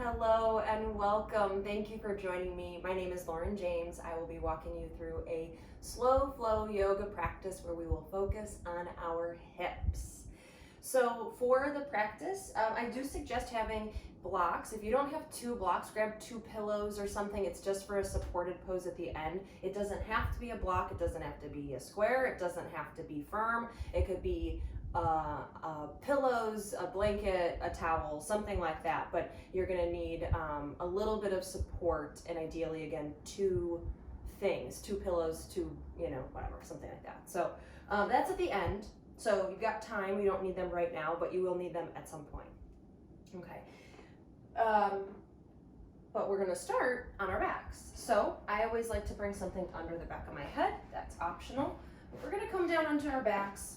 Hello and welcome. Thank you for joining me. My name is Lauren James. I will be walking you through a slow flow yoga practice where we will focus on our hips. So for the practice, I do suggest having blocks. If you don't have two blocks, grab two pillows or something. It's just for a supported pose at the end. It doesn't have to be a block. It doesn't have to be a square. It doesn't have to be firm. It could be pillows, a blanket, a towel, something like that. But you're going to need a little bit of support, and ideally, again, two things, two pillows, two, whatever, something like that. So that's at the end. So you've got time. You don't need them right now, but you will need them at some point. Okay. But we're going to start on our backs. So I always like to bring something under the back of my head. That's optional. We're going to come down onto our backs.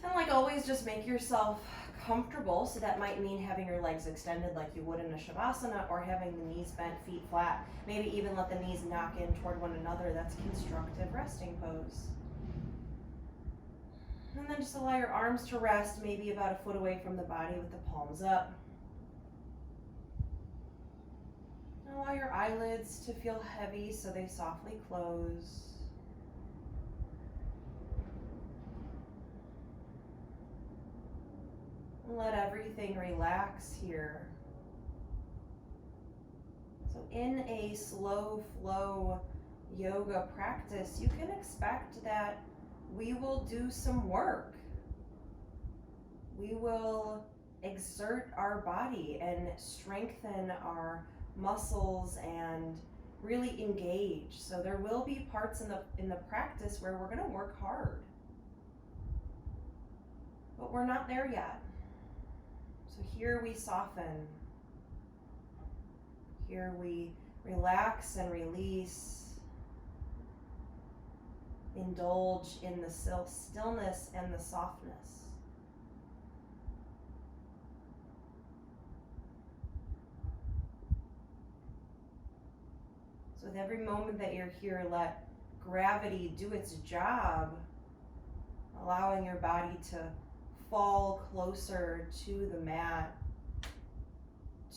And like always, just make yourself comfortable. So that might mean having your legs extended like you would in a Shavasana, or having the knees bent, feet flat. Maybe even let the knees knock in toward one another. That's constructive resting pose. And then just allow your arms to rest, maybe about a foot away from the body with the palms up. And allow your eyelids to feel heavy so they softly close. Let everything relax here. So in a slow flow yoga practice, you can expect that we will do some work. We will exert our body and strengthen our muscles and really engage. So there will be parts in the practice where we're going to work hard. But we're not there yet. So here we soften. Here we relax and release. Indulge in the stillness and the softness. So with every moment that you're here, let gravity do its job, allowing your body to fall closer to the mat,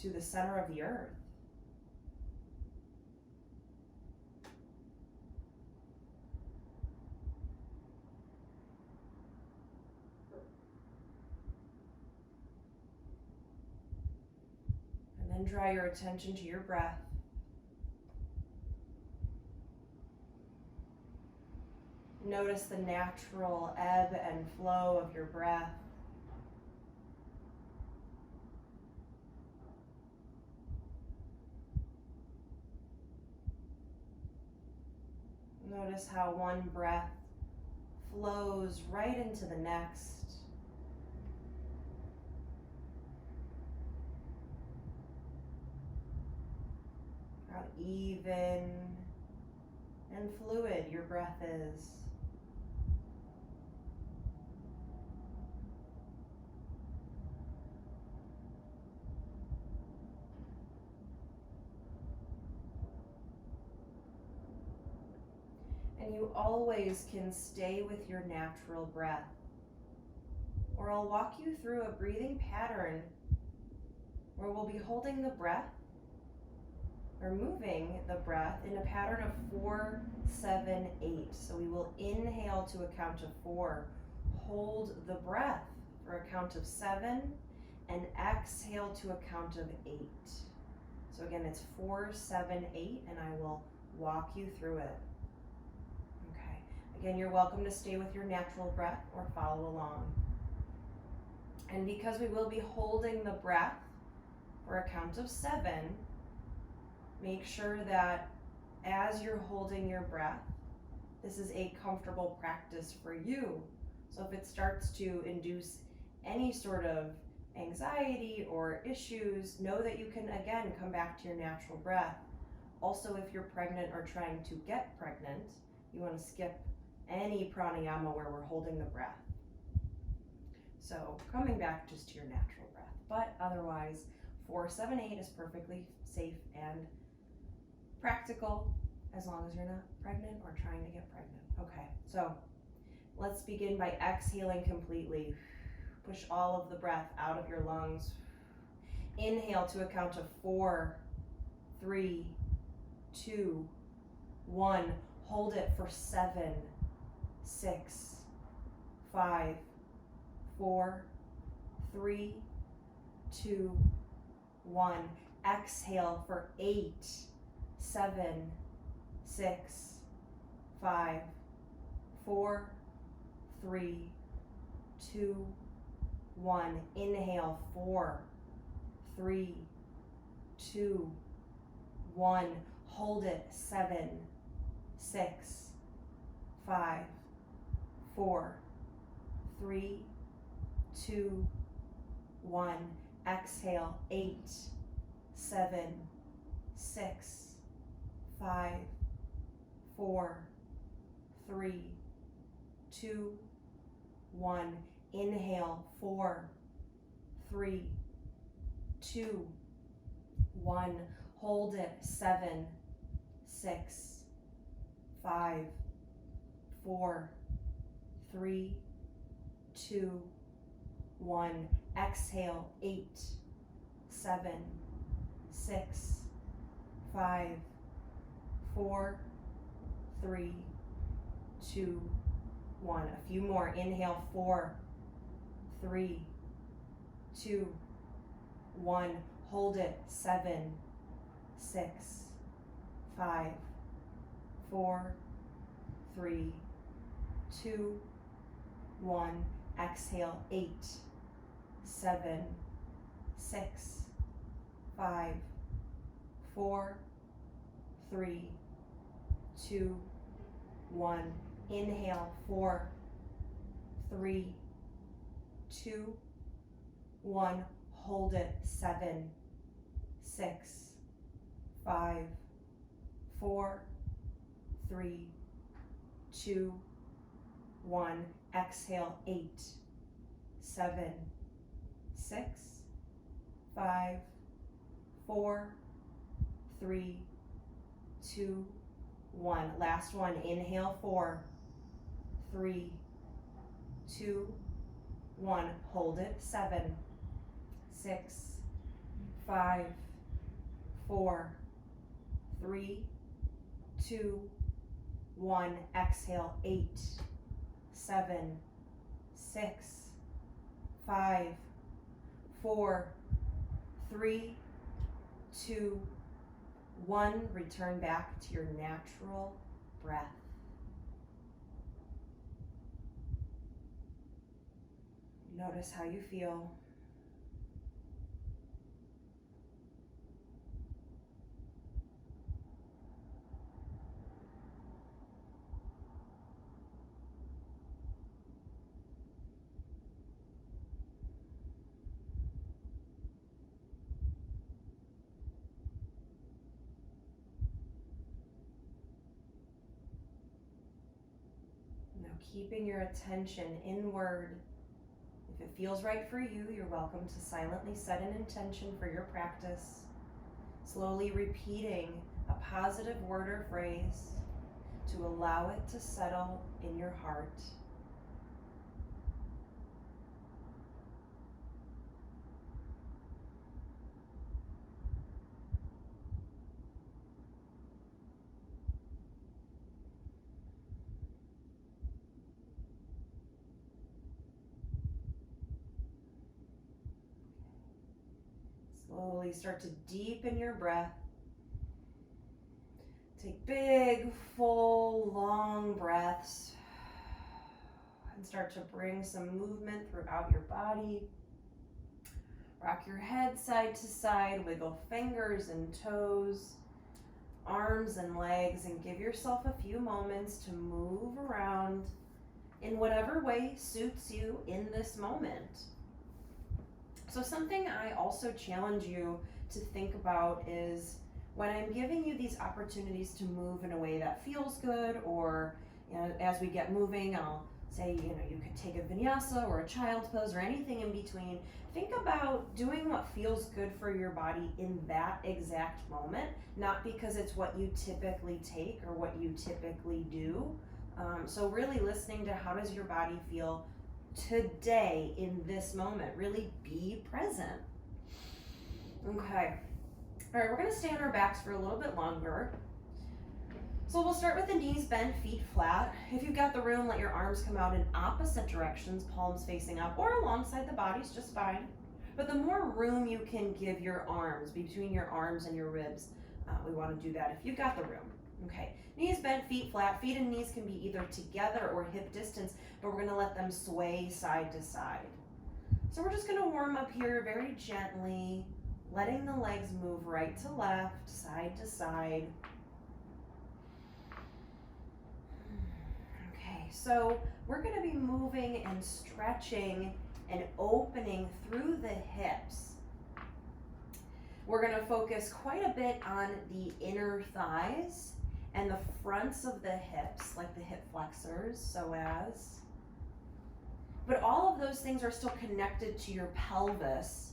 to the center of the earth. And then draw your attention to your breath. Notice the natural ebb and flow of your breath. Notice how one breath flows right into the next. How even and fluid your breath is. And you always can stay with your natural breath. Or I'll walk you through a breathing pattern where we'll be holding the breath or moving the breath in a pattern of 4, 7, 8. So we will inhale to a count of 4, hold the breath for a count of 7, and exhale to a count of 8. So again, it's 4, 7, 8, and I will walk you through it. Again, you're welcome to stay with your natural breath or follow along. And because we will be holding the breath for a count of 7, make sure that as you're holding your breath, this is a comfortable practice for you. So if it starts to induce any sort of anxiety or issues, know that you can, again, come back to your natural breath. Also, if you're pregnant or trying to get pregnant, you want to skip any pranayama where we're holding the breath. So coming back just to your natural breath. But otherwise, 4, 7, 8 is perfectly safe and practical as long as you're not pregnant or trying to get pregnant. Okay, so let's begin by exhaling completely. Push all of the breath out of your lungs. Inhale to a count of 4, 3, 2, 1. Hold it for 7, 6, 5, 4, 3, 2, 1. Exhale for 8, 7, 6, 5, 4, 3, 2, 1. Inhale 4, 3, 2, 1. Hold it 7, 6, 5, 4, 3, 2, 1. Exhale 8, 7, 6, 5, 4, 3, 2, 1. Inhale 4, 3, 2, 1. Hold it 7, 6, 5, 4, 3, 2, 1. Exhale 8, 7, 6, 5, 4, 3, 2, 1. A few more. Inhale 4, 3, 2, 1. Hold it 7, 6, 5, 4, 3, 2, 1. Exhale 8, 7, 6, 5, 4, 3, 2, 1. Inhale 4, 3, 2, 1. Hold it 7, 6, 5, 4, 3, 2, 1. Exhale 8, 7, 6, 5, 4, 3, 2, 1. Last one. Inhale 4, 3, 2, 1. Hold it 7, 6, 5, 4, 3, 2, 1. Exhale 8, 7, 6, 5, 4, 3, 2, 1. Return back to your natural breath. Notice how you feel. Keeping your attention inward. If it feels right for you, you're welcome to silently set an intention for your practice. Slowly repeating a positive word or phrase to allow it to settle in your heart. Slowly start to deepen your breath. Take big, full, long breaths and start to bring some movement throughout your body. Rock your head side to side, wiggle fingers and toes, arms and legs, and give yourself a few moments to move around in whatever way suits you in this moment. So something I also challenge you to think about is when I'm giving you these opportunities to move in a way that feels good, or as we get moving, I'll say, you could take a vinyasa or a child's pose or anything in between. Think about doing what feels good for your body in that exact moment, not because it's what you typically take or what you typically do. So really listening to how does your body feel today in this moment. Really be present. Okay. All right, we're gonna stay on our backs for a little bit longer. So we'll start with the knees bent, feet flat. If you've got the room, let your arms come out in opposite directions, palms facing up or alongside the body's just fine. But the more room you can give your arms, between your arms and your ribs, we want to do that if you've got the room. Okay, knees bent, feet flat. Feet and knees can be either together or hip distance, but we're going to let them sway side to side. So we're just going to warm up here very gently, letting the legs move right to left, side to side. Okay, so we're going to be moving and stretching and opening through the hips. We're going to focus quite a bit on the inner thighs and the fronts of the hips, like the hip flexors, psoas. But all of those things are still connected to your pelvis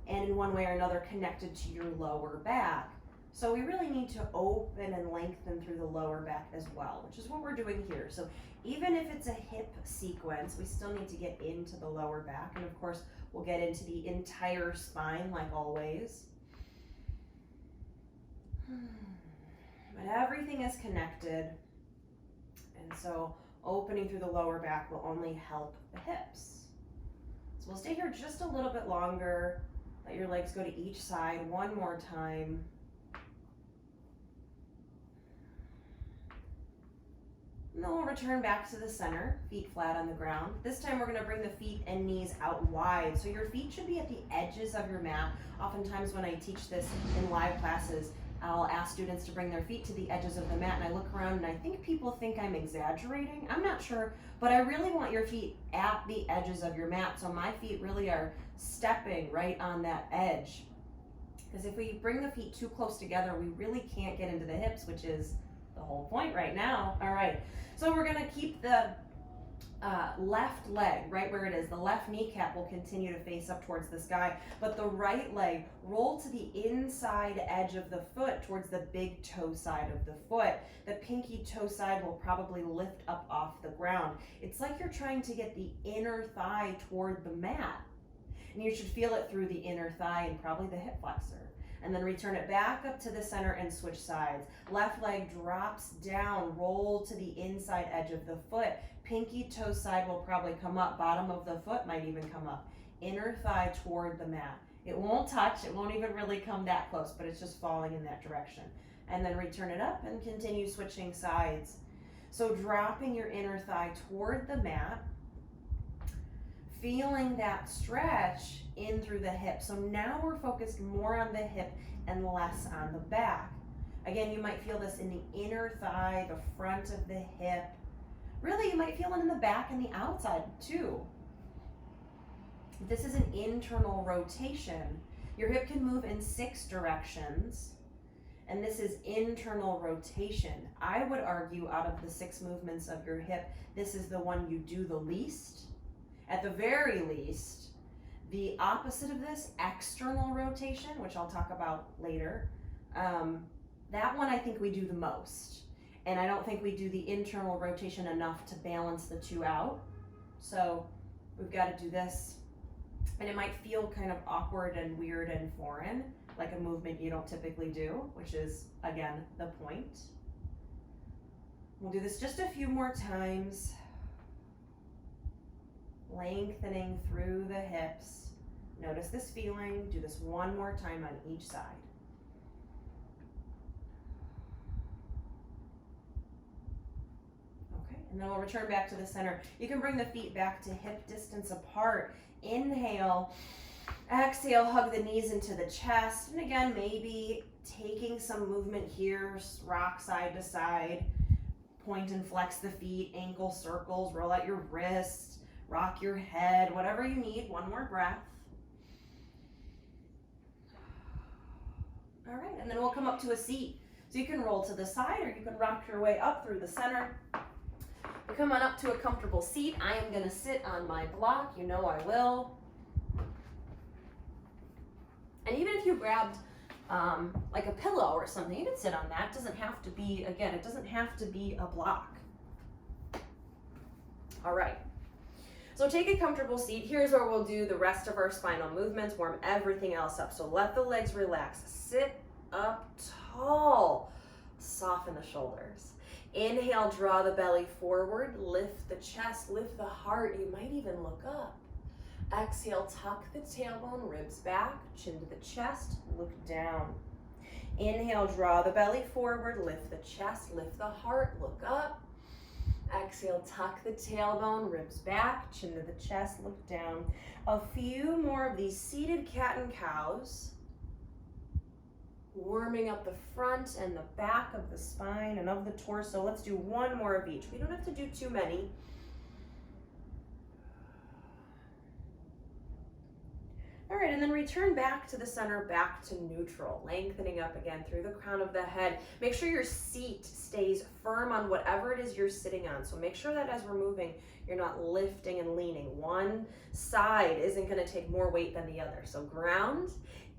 and in one way or another connected to your lower back. So we really need to open and lengthen through the lower back as well, which is what we're doing here. So even if it's a hip sequence, we still need to get into the lower back. And of course, we'll get into the entire spine like always. But everything is connected. And so opening through the lower back will only help the hips. So we'll stay here just a little bit longer. Let your legs go to each side one more time. And then we'll return back to the center, feet flat on the ground. This time we're going to bring the feet and knees out wide. So your feet should be at the edges of your mat. Oftentimes when I teach this in live classes, I'll ask students to bring their feet to the edges of the mat, and I look around and I think people think I'm exaggerating. I'm not sure, but I really want your feet at the edges of your mat. So my feet really are stepping right on that edge. Because if we bring the feet too close together, we really can't get into the hips, which is the whole point right now. All right, so we're gonna keep the left leg right where it is. The left kneecap will continue to face up towards the sky, but the right leg roll to the inside edge of the foot towards the big toe side of the foot. The pinky toe side will probably lift up off the ground. It's like you're trying to get the inner thigh toward the mat, and you should feel it through the inner thigh and probably the hip flexor. And then return it back up to the center and switch sides. Left leg drops down, roll to the inside edge of the foot. Pinky toe side will probably come up, bottom of the foot might even come up. Inner thigh toward the mat. It won't touch, it won't even really come that close, but it's just falling in that direction. And then return it up and continue switching sides. So dropping your inner thigh toward the mat, feeling that stretch in through the hip. So now we're focused more on the hip and less on the back. Again, you might feel this in the inner thigh, the front of the hip. Really, you might feel it in the back and the outside too. This is an internal rotation. Your hip can move in 6 directions, and this is internal rotation. I would argue out of the 6 movements of your hip, this is the one you do the least. At the very least, the opposite of this, external rotation, which I'll talk about later, that one I think we do the most. And I don't think we do the internal rotation enough to balance the 2 out. So we've got to do this. And it might feel kind of awkward and weird and foreign, like a movement you don't typically do, which is, again, the point. We'll do this just a few more times. Lengthening through the hips. Notice this feeling. Do this one more time on each side. Okay, and then we'll return back to the center. You can bring the feet back to hip distance apart. Inhale. Exhale, hug the knees into the chest. And again, maybe taking some movement here, rock side to side. Point and flex the feet, ankle circles, roll out your wrists. Rock your head, whatever you need. One more breath. All right, and then we'll come up to a seat. So you can roll to the side or you can rock your way up through the center. Come on up to a comfortable seat. I am going to sit on my block. You know I will. And even if you grabbed like a pillow or something, you can sit on that. It doesn't have to be, again, it doesn't have to be a block. All right. So take a comfortable seat. Here's where we'll do the rest of our spinal movements, warm everything else up. So let the legs relax. Sit up tall. Soften the shoulders. Inhale, draw the belly forward. Lift the chest, lift the heart. You might even look up. Exhale, tuck the tailbone, ribs back, chin to the chest, look down. Inhale, draw the belly forward, lift the chest, lift the heart, look up. Exhale, tuck the tailbone, ribs back, chin to the chest, look down. A few more of these seated cat and cows. Warming up the front and the back of the spine and of the torso. Let's do one more of each. We don't have to do too many. All right, and then return back to the center, back to neutral, lengthening up again through the crown of the head. Make sure your seat stays firm on whatever it is you're sitting on. So make sure that as we're moving, you're not lifting and leaning. One side isn't gonna take more weight than the other. So ground,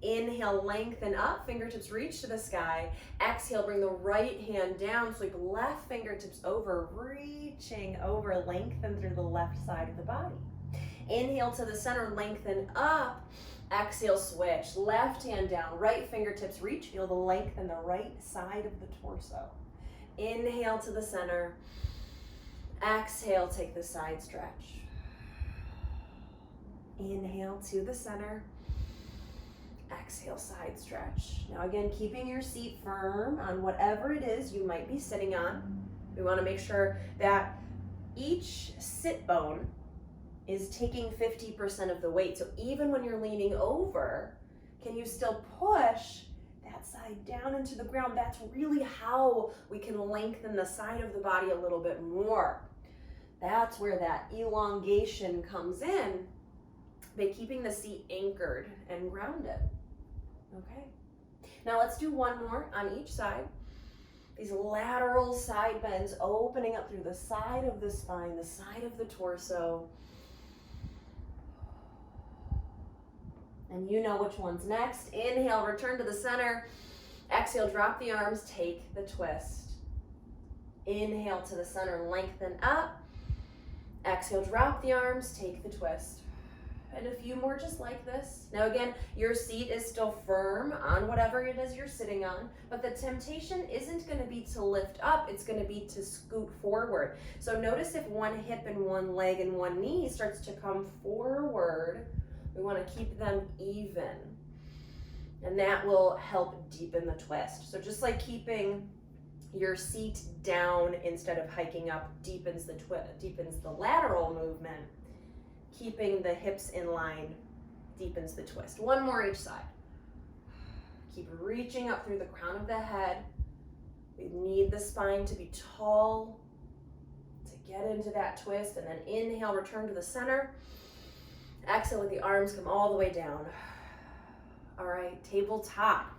inhale, lengthen up, fingertips reach to the sky. Exhale, bring the right hand down, sweep left fingertips over, reaching over, lengthen through the left side of the body. Inhale to the center, lengthen up. Exhale, switch. Left hand down, right fingertips reach. Feel the length in the right side of the torso. Inhale to the center. Exhale, take the side stretch. Inhale to the center. Exhale, side stretch. Now again, keeping your seat firm on whatever it is you might be sitting on. We want to make sure that each sit bone is taking 50% of the weight. So even when you're leaning over, can you still push that side down into the ground? That's really how we can lengthen the side of the body a little bit more. That's where that elongation comes in by keeping the seat anchored and grounded. Okay. Now let's do one more on each side. These lateral side bends, opening up through the side of the spine, the side of the torso. And you know which one's next. Inhale, return to the center. Exhale, drop the arms, take the twist. Inhale to the center, lengthen up. Exhale, drop the arms, take the twist. And a few more just like this. Now again, your seat is still firm on whatever it is you're sitting on, but the temptation isn't going to be to lift up, it's going to be to scoot forward. So notice if one hip and one leg and one knee starts to come forward, we want to keep them even. And that will help deepen the twist. So just like keeping your seat down instead of hiking up deepens the lateral movement, keeping the hips in line deepens the twist. One more each side. Keep reaching up through the crown of the head. We need the spine to be tall to get into that twist. And then inhale, return to the center. Exhale, let the arms come all the way down. All right, tabletop.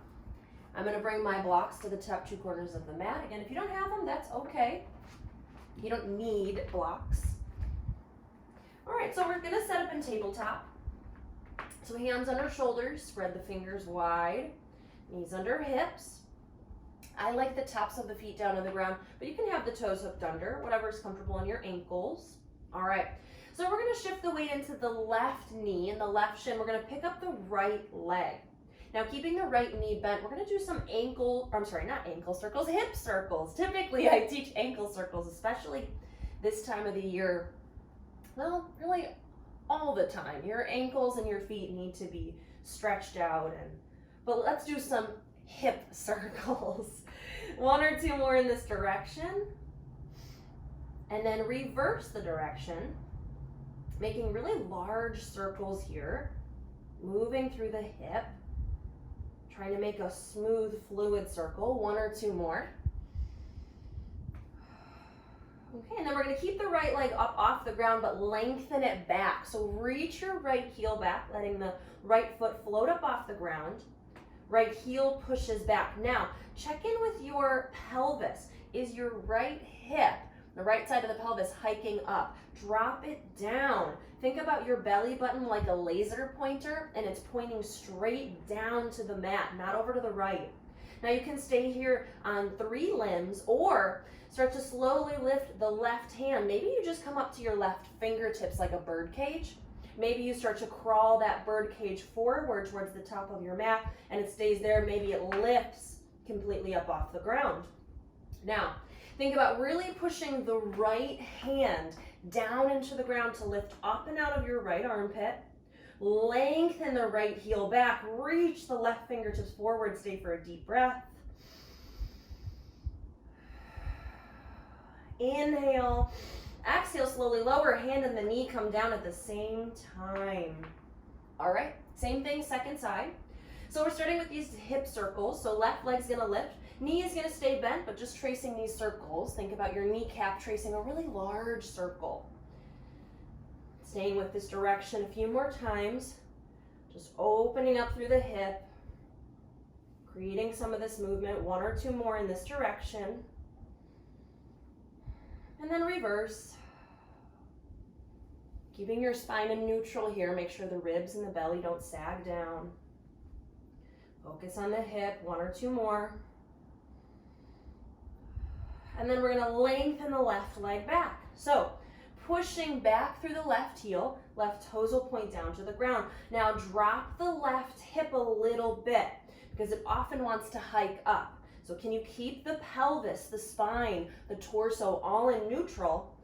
I'm gonna bring my blocks to the top two corners of the mat. Again, if you don't have them, that's okay. You don't need blocks. All right, so we're gonna set up in tabletop. So hands under shoulders, spread the fingers wide, knees under hips. I like the tops of the feet down on the ground, but you can have the toes hooked under, whatever's comfortable on your ankles. All right, so we're gonna shift the weight into the left knee and the left shin. We're gonna pick up the right leg. Now keeping the right knee bent, we're gonna do some hip circles. Typically I teach ankle circles, especially this time of the year. Well, really all the time. Your ankles and your feet need to be stretched out, but let's do some hip circles. One or two more in this direction. And then reverse the direction, making really large circles here, moving through the hip, trying to make a smooth, fluid circle. One or two more. Okay, and then we're gonna keep the right leg up off the ground, but lengthen it back. So reach your right heel back, letting the right foot float up off the ground. Right heel pushes back. Now, check in with your pelvis. Is your right hip, the right side of the pelvis, hiking up? Drop it down. Think about your belly button like a laser pointer, and it's pointing straight down to the mat, not over to the right. Now you can stay here on 3 limbs or start to slowly lift the left hand. Maybe you just come up to your left fingertips like a bird cage. Maybe you start to crawl that bird cage forward towards the top of your mat and it stays there. Maybe it lifts completely up off the ground. Now, think about really pushing the right hand down into the ground to lift up and out of your right armpit. Lengthen the right heel back. Reach the left fingertips forward. Stay for a deep breath. Inhale. Exhale, slowly lower. Hand and the knee come down at the same time. All right, same thing, second side. So we're starting with these hip circles. So left leg's gonna lift. Knee is gonna stay bent, but just tracing these circles. Think about your kneecap tracing a really large circle. Staying with this direction a few more times. Just opening up through the hip. Creating some of this movement, 1 or 2 more in this direction. And then reverse. Keeping your spine in neutral here. Make sure the ribs and the belly don't sag down. Focus on the hip, 1 or 2 more. And then we're gonna lengthen the left leg back. So, pushing back through the left heel, left toes will point down to the ground. Now drop the left hip a little bit because it often wants to hike up. So can you keep the pelvis, the spine, the torso all in neutral?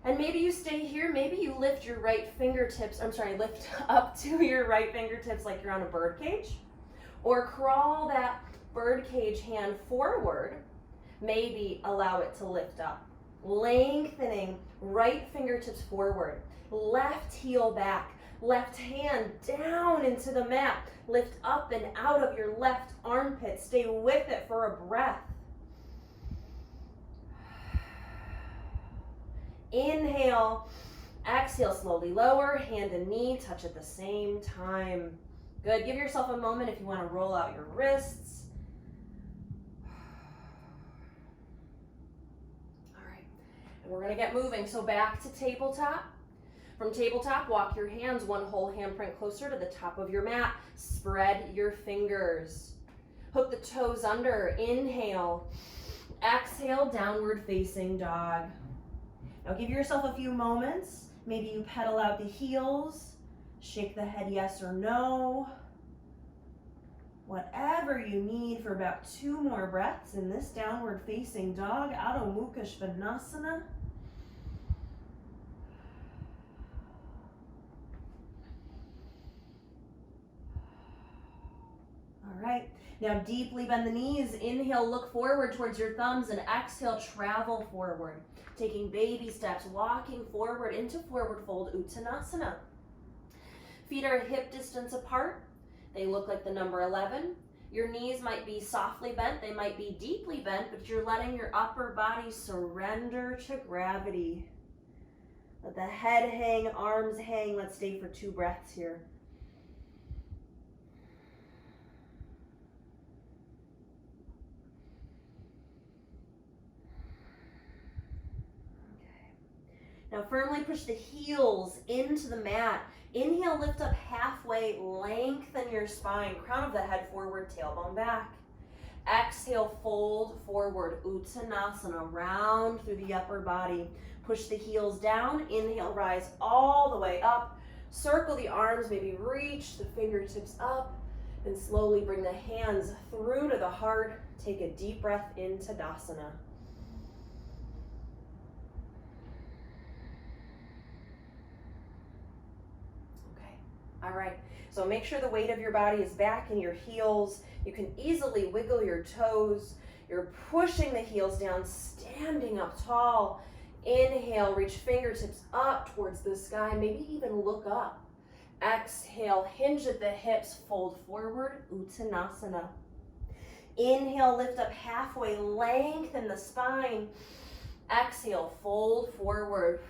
And maybe you stay here, maybe you lift your right fingertips, lift up to your right fingertips like you're on a bird cage. Or crawl that bird cage hand forward, maybe allow it to lift up. Lengthening right fingertips forward, left heel back, left hand down into the mat. Lift up and out of your left armpit. Stay with it for a breath. Inhale, exhale, slowly lower, hand and knee touch at the same time. Good, give yourself a moment if you want to roll out your wrists. All right, and we're gonna get moving. So back to tabletop. From tabletop, walk your hands 1 whole handprint closer to the top of your mat. Spread your fingers. Hook the toes under, inhale. Exhale, downward facing dog. Now give yourself a few moments. Maybe you pedal out the heels. Shake the head yes or no. Whatever you need for about 2 more breaths in this downward facing dog, Adho Mukha Svanasana. All right, now deeply bend the knees. Inhale, look forward towards your thumbs, and exhale, travel forward. Taking baby steps, walking forward into forward fold Uttanasana. Feet are hip distance apart. They look like the number 11. Your knees might be softly bent, they might be deeply bent, but you're letting your upper body surrender to gravity. Let the head hang, arms hang. Let's stay for 2 breaths here. Now firmly push the heels into the mat. Inhale, lift up halfway, lengthen your spine, crown of the head forward, tailbone back. Exhale, fold forward, Uttanasana, round through the upper body. Push the heels down, inhale, rise all the way up. Circle the arms, maybe reach the fingertips up, and slowly bring the hands through to the heart. Take a deep breath into Tadasana. All right, so make sure the weight of your body is back in your heels. You can easily wiggle your toes. You're pushing the heels down, standing up tall. Inhale, reach fingertips up towards the sky, maybe even look up. Exhale, hinge at the hips, fold forward, Uttanasana. Inhale, lift up halfway, lengthen the spine. Exhale, fold forward.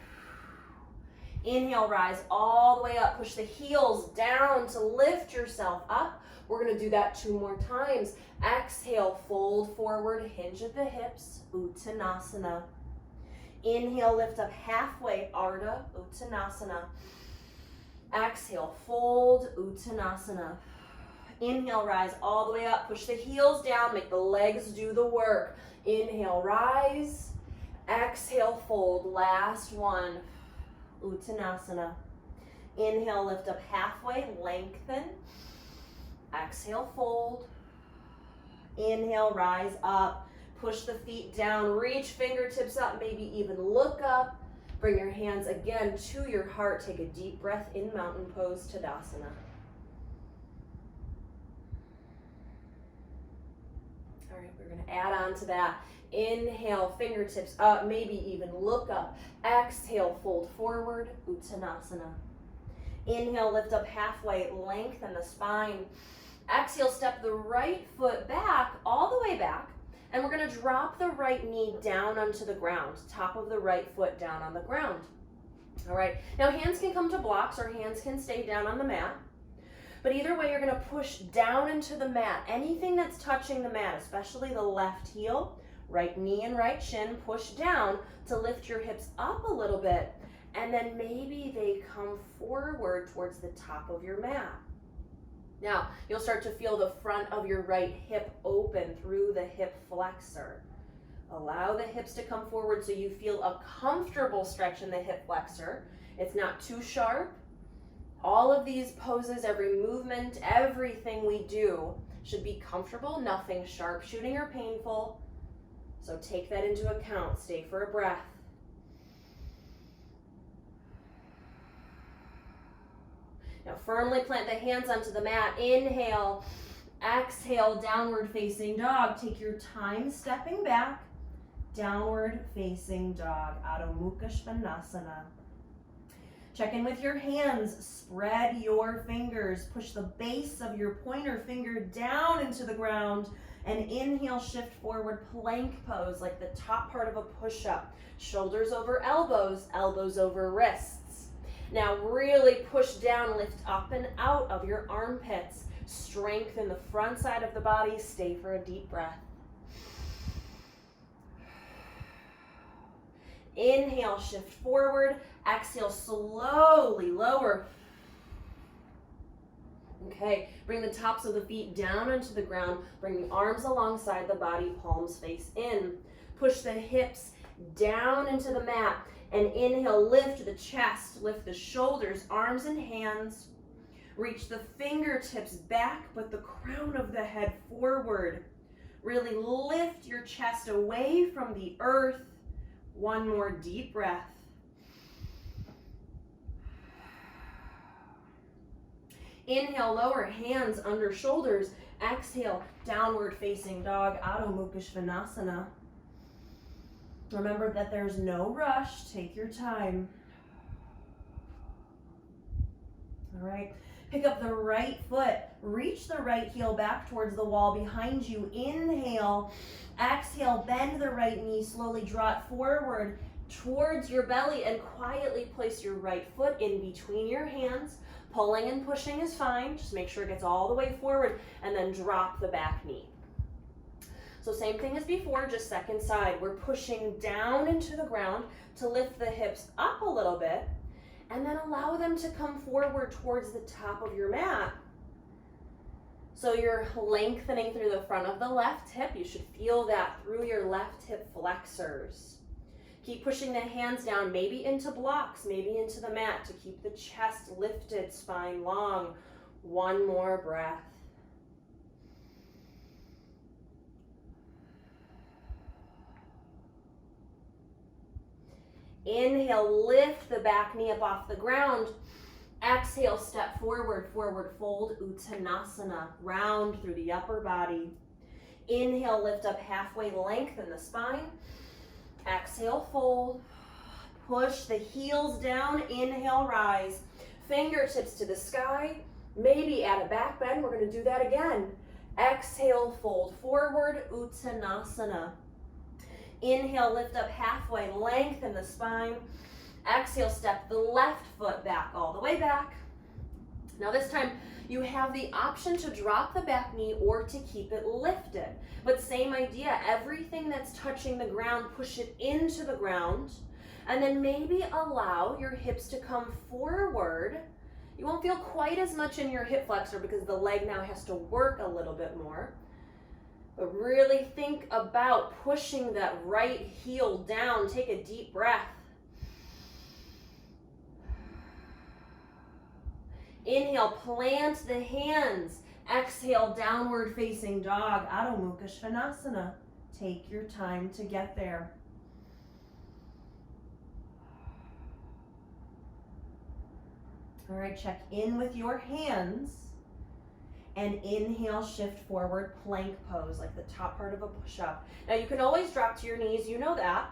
Inhale, rise all the way up. Push the heels down to lift yourself up. We're gonna do that 2 more times. Exhale, fold forward, hinge at the hips, Uttanasana. Inhale, lift up halfway, Ardha Uttanasana. Exhale, fold, Uttanasana. Inhale, rise all the way up. Push the heels down. Make the legs do the work. Inhale, rise. Exhale, fold. Last one. Uttanasana. Inhale, lift up halfway. Lengthen. Exhale, fold. Inhale, rise up. Push the feet down. Reach fingertips up. Maybe even look up. Bring your hands again to your heart. Take a deep breath in mountain pose, Tadasana. All right, we're going to add on to that. Inhale, fingertips up, maybe even look up. Exhale, fold forward, Uttanasana. Inhale, lift up halfway, lengthen the spine. Exhale, step the right foot back, all the way back. And we're going to drop the right knee down onto the ground, top of the right foot down on the ground. All right, now hands can come to blocks or hands can stay down on the mat. But either way, you're going to push down into the mat. Anything that's touching the mat, especially the left heel, right knee and right shin, push down to lift your hips up a little bit. And then maybe they come forward towards the top of your mat. Now, you'll start to feel the front of your right hip open through the hip flexor. Allow the hips to come forward so you feel a comfortable stretch in the hip flexor. It's not too sharp. All of these poses, every movement, everything we do should be comfortable, nothing sharp shooting or painful. So take that into account. Stay for a breath. Now firmly plant the hands onto the mat. Inhale, exhale, downward facing dog. Take your time stepping back. Downward facing dog, Adho Mukha Svanasana. Check in with your hands. Spread your fingers. Push the base of your pointer finger down into the ground. And inhale, shift forward, plank pose, like the top part of a push-up. Shoulders over elbows, elbows over wrists. Now really push down, lift up and out of your armpits. Strengthen the front side of the body. Stay for a deep breath. Inhale, shift forward. Exhale, slowly lower. Okay, bring the tops of the feet down onto the ground. Bring the arms alongside the body, palms face in. Push the hips down into the mat. And inhale, lift the chest, lift the shoulders, arms and hands. Reach the fingertips back, but the crown of the head forward. Really lift your chest away from the earth. One more deep breath. Inhale, lower hands under shoulders. Exhale, downward facing dog, Adho Mukha Svanasana. Remember that there's no rush. Take your time. All right. Pick up the right foot. Reach the right heel back towards the wall behind you. Inhale. Exhale. Bend the right knee. Slowly draw it forward towards your belly and quietly place your right foot in between your hands. Pulling and pushing is fine. Just make sure it gets all the way forward and then drop the back knee. So same thing as before, just second side. We're pushing down into the ground to lift the hips up a little bit and then allow them to come forward towards the top of your mat. So you're lengthening through the front of the left hip. You should feel that through your left hip flexors. Keep pushing the hands down, maybe into blocks, maybe into the mat to keep the chest lifted, spine long. One more breath. Inhale, lift the back knee up off the ground. Exhale, step forward, forward fold, Uttanasana. Round through the upper body. Inhale, lift up halfway, lengthen the spine. Exhale, fold. Push the heels down. Inhale, rise. Fingertips to the sky. Maybe add a back bend. We're going to do that again. Exhale, fold forward, Uttanasana. Inhale, lift up halfway, lengthen the spine. Exhale, step the left foot back, all the way back. Now this time, you have the option to drop the back knee or to keep it lifted. But same idea, everything that's touching the ground, push it into the ground. And then maybe allow your hips to come forward You won't feel quite as much in your hip flexor because the leg now has to work a little bit more. But really think about pushing that right heel down. Take a deep breath. Inhale, plant the hands. Exhale, downward facing dog, Adho Mukha Svanasana. Take your time to get there. All right, check in with your hands. And inhale, shift forward, plank pose, like the top part of a push-up. Now you can always drop to your knees, you know that.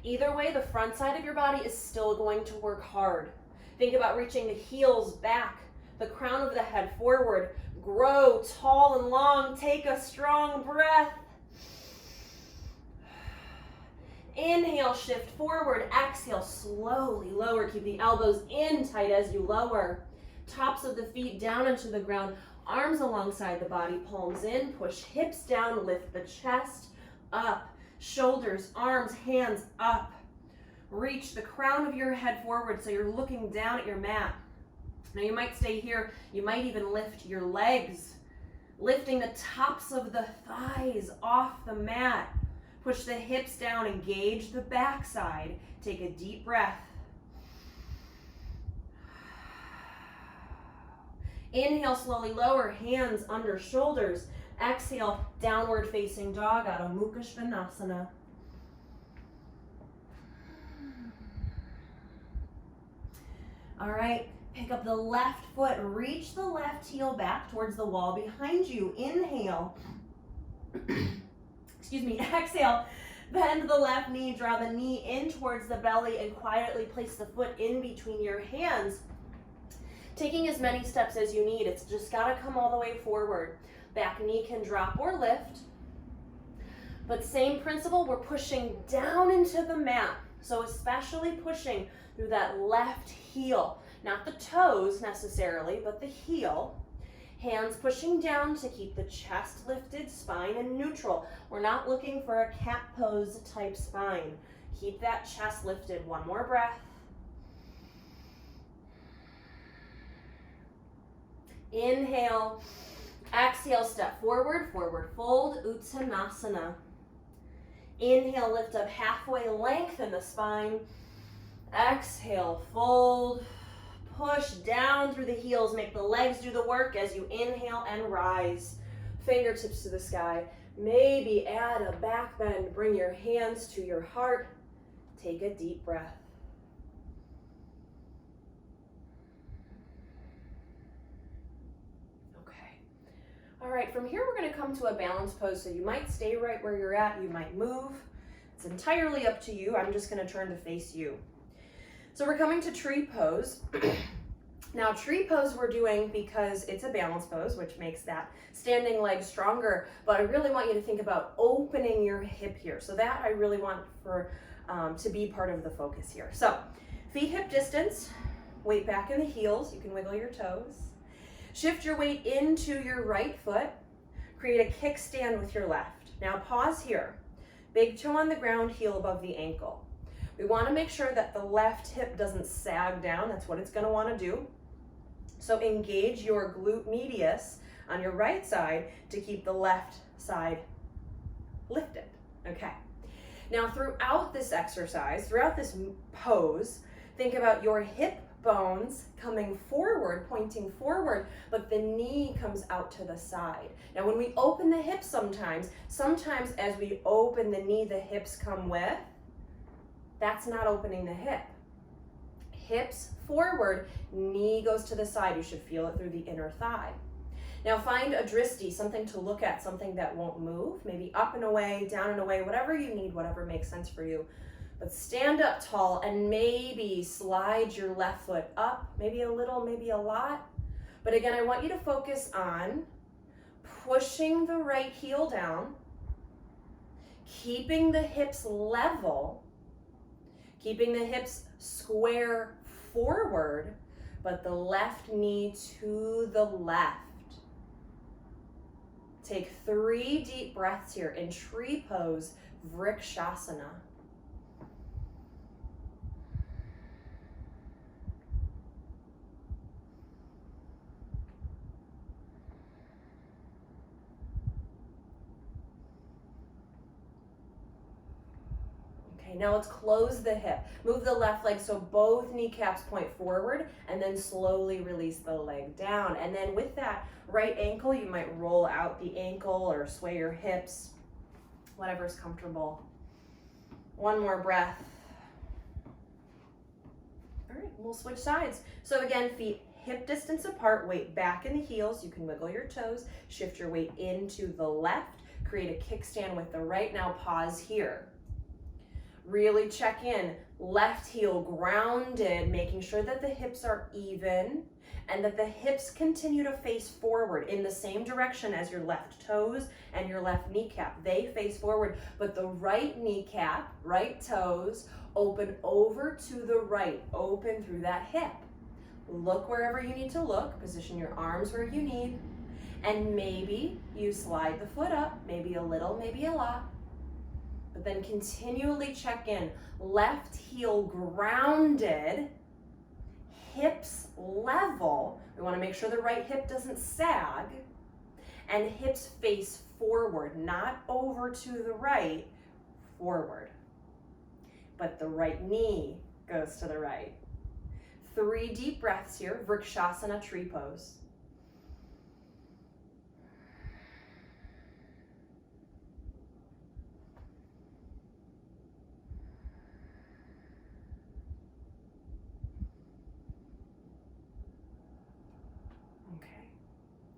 Either way, the front side of your body is still going to work hard. Think about reaching the heels back, the crown of the head forward. Grow tall and long. Take a strong breath. Inhale, shift forward. Exhale, slowly lower. Keep the elbows in tight as you lower. Tops of the feet down into the ground. Arms alongside the body, palms in. Push hips down, lift the chest up. Shoulders, arms, hands up. Reach the crown of your head forward so you're looking down at your mat. Now you might stay here. You might even lift your legs. Lifting the tops of the thighs off the mat. Push the hips down, engage the backside. Take a deep breath. Inhale, slowly lower, hands under shoulders. Exhale, downward facing dog, Adho Mukha Svanasana. All right, pick up the left foot, reach the left heel back towards the wall behind you. Inhale. Excuse me, exhale. Bend the left knee, draw the knee in towards the belly, and quietly place the foot in between your hands. Taking as many steps as you need. It's just got to come all the way forward. Back knee can drop or lift. But same principle, we're pushing down into the mat. So especially pushing through that left heel. Not the toes necessarily, but the heel. Hands pushing down to keep the chest lifted, spine in neutral. We're not looking for a cat pose type spine. Keep that chest lifted. One more breath. Inhale, exhale, step forward, forward fold, Uttanasana. Inhale, lift up halfway, lengthen the spine. Exhale, fold, push down through the heels, make the legs do the work as you inhale and rise. Fingertips to the sky. Maybe add a back bend, bring your hands to your heart. Take a deep breath. All right, from here we're going to come to a balance pose, so you might stay right where you're at, you might move. It's entirely up to you. I'm just going to turn to face you. So we're coming to tree pose. Now tree pose we're doing because it's a balance pose, which makes that standing leg stronger, but I really want you to think about opening your hip here. So that I really want for to be part of the focus here. So feet hip distance, weight back in the heels, you can wiggle your toes. Shift your weight into your right foot. Create a kickstand with your left. Now pause here. Big toe on the ground, heel above the ankle. We want to make sure that the left hip doesn't sag down. That's what it's going to want to do. So engage your glute medius on your right side to keep the left side lifted. Okay. Now throughout this exercise, throughout this pose, think about your hip bones coming forward, pointing forward, but the knee comes out to the side. Now when we open the hips sometimes as we open the knee, the hips come with. That's not opening the hip. Hips forward, knee goes to the side. You should feel it through the inner thigh. Now find a dristi, something to look at, something that won't move, maybe up and away, down and away, whatever you need, whatever makes sense for you. But stand up tall and maybe slide your left foot up, maybe a little, maybe a lot. But again, I want you to focus on pushing the right heel down, keeping the hips level, keeping the hips square forward, but the left knee to the left. Take 3 deep breaths here in tree pose, Vrikshasana. now let's close the hip. Move the left leg so both kneecaps point forward, and then slowly release the leg down. And then with that right ankle, you might roll out the ankle or sway your hips, whatever's comfortable. One more breath. All right, we'll switch sides. So again, feet hip distance apart, weight back in the heels. You can wiggle your toes, shift your weight into the left, create a kickstand with the right. Now pause here. Really check in, left heel grounded, making sure that the hips are even and that the hips continue to face forward in the same direction as your left toes and your left kneecap. They face forward, but the right kneecap, right toes, open over to the right, open through that hip. Look wherever you need to look, position your arms where you need, and maybe you slide the foot up, maybe a little, maybe a lot, but then continually check in. Left heel grounded, hips level. We want to make sure the right hip doesn't sag, and hips face forward, not over to the right, forward. But the right knee goes to the right. 3 deep breaths here, Vrikshasana, tree pose.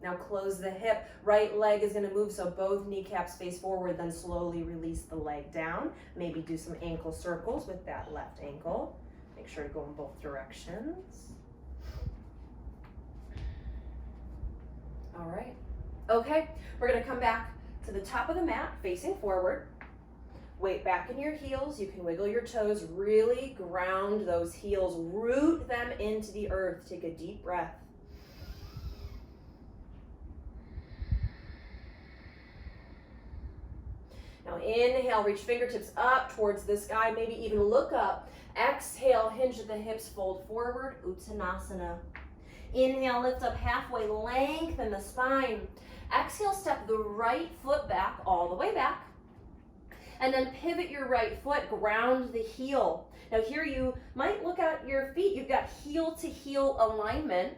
Now close the hip, right leg is gonna move so both kneecaps face forward, then slowly release the leg down. Maybe do some ankle circles with that left ankle. Make sure to go in both directions. All right, okay, we're gonna come back to the top of the mat, facing forward. Weight back in your heels, you can wiggle your toes, really ground those heels, root them into the earth. Take a deep breath. Now inhale, reach fingertips up towards the sky, maybe even look up. Exhale, hinge at the hips, fold forward, Uttanasana. Inhale, lift up halfway, lengthen the spine. Exhale, step the right foot back, all the way back. And then pivot your right foot, ground the heel. Now here you might look at your feet, you've got heel to heel alignment.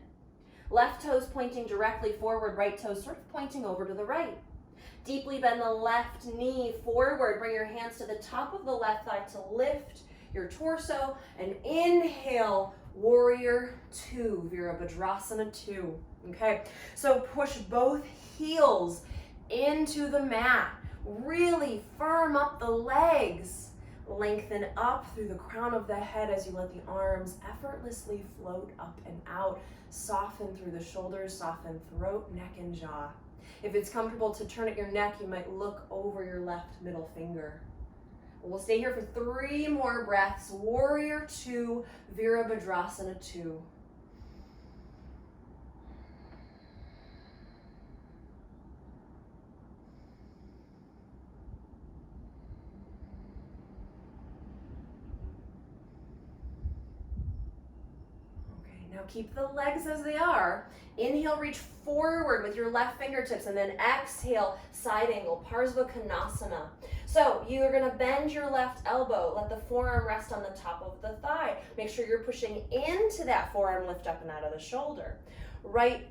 Left toes pointing directly forward, right toes sort of pointing over to the right. Deeply bend the left knee forward. Bring your hands to the top of the left thigh to lift your torso. And inhale, warrior 2, Virabhadrasana 2. Okay, so push both heels into the mat. Really firm up the legs. Lengthen up through the crown of the head as you let the arms effortlessly float up and out. Soften through the shoulders, soften throat, neck, and jaw. If it's comfortable to turn at your neck, you might look over your left middle finger. We'll stay here for 3 more breaths. Warrior 2, Virabhadrasana 2. Now keep the legs as they are. Inhale, reach forward with your left fingertips, and then exhale, side angle, Parsvakonasana. So you're gonna bend your left elbow, let the forearm rest on the top of the thigh. Make sure you're pushing into that forearm, lift up and out of the shoulder. Right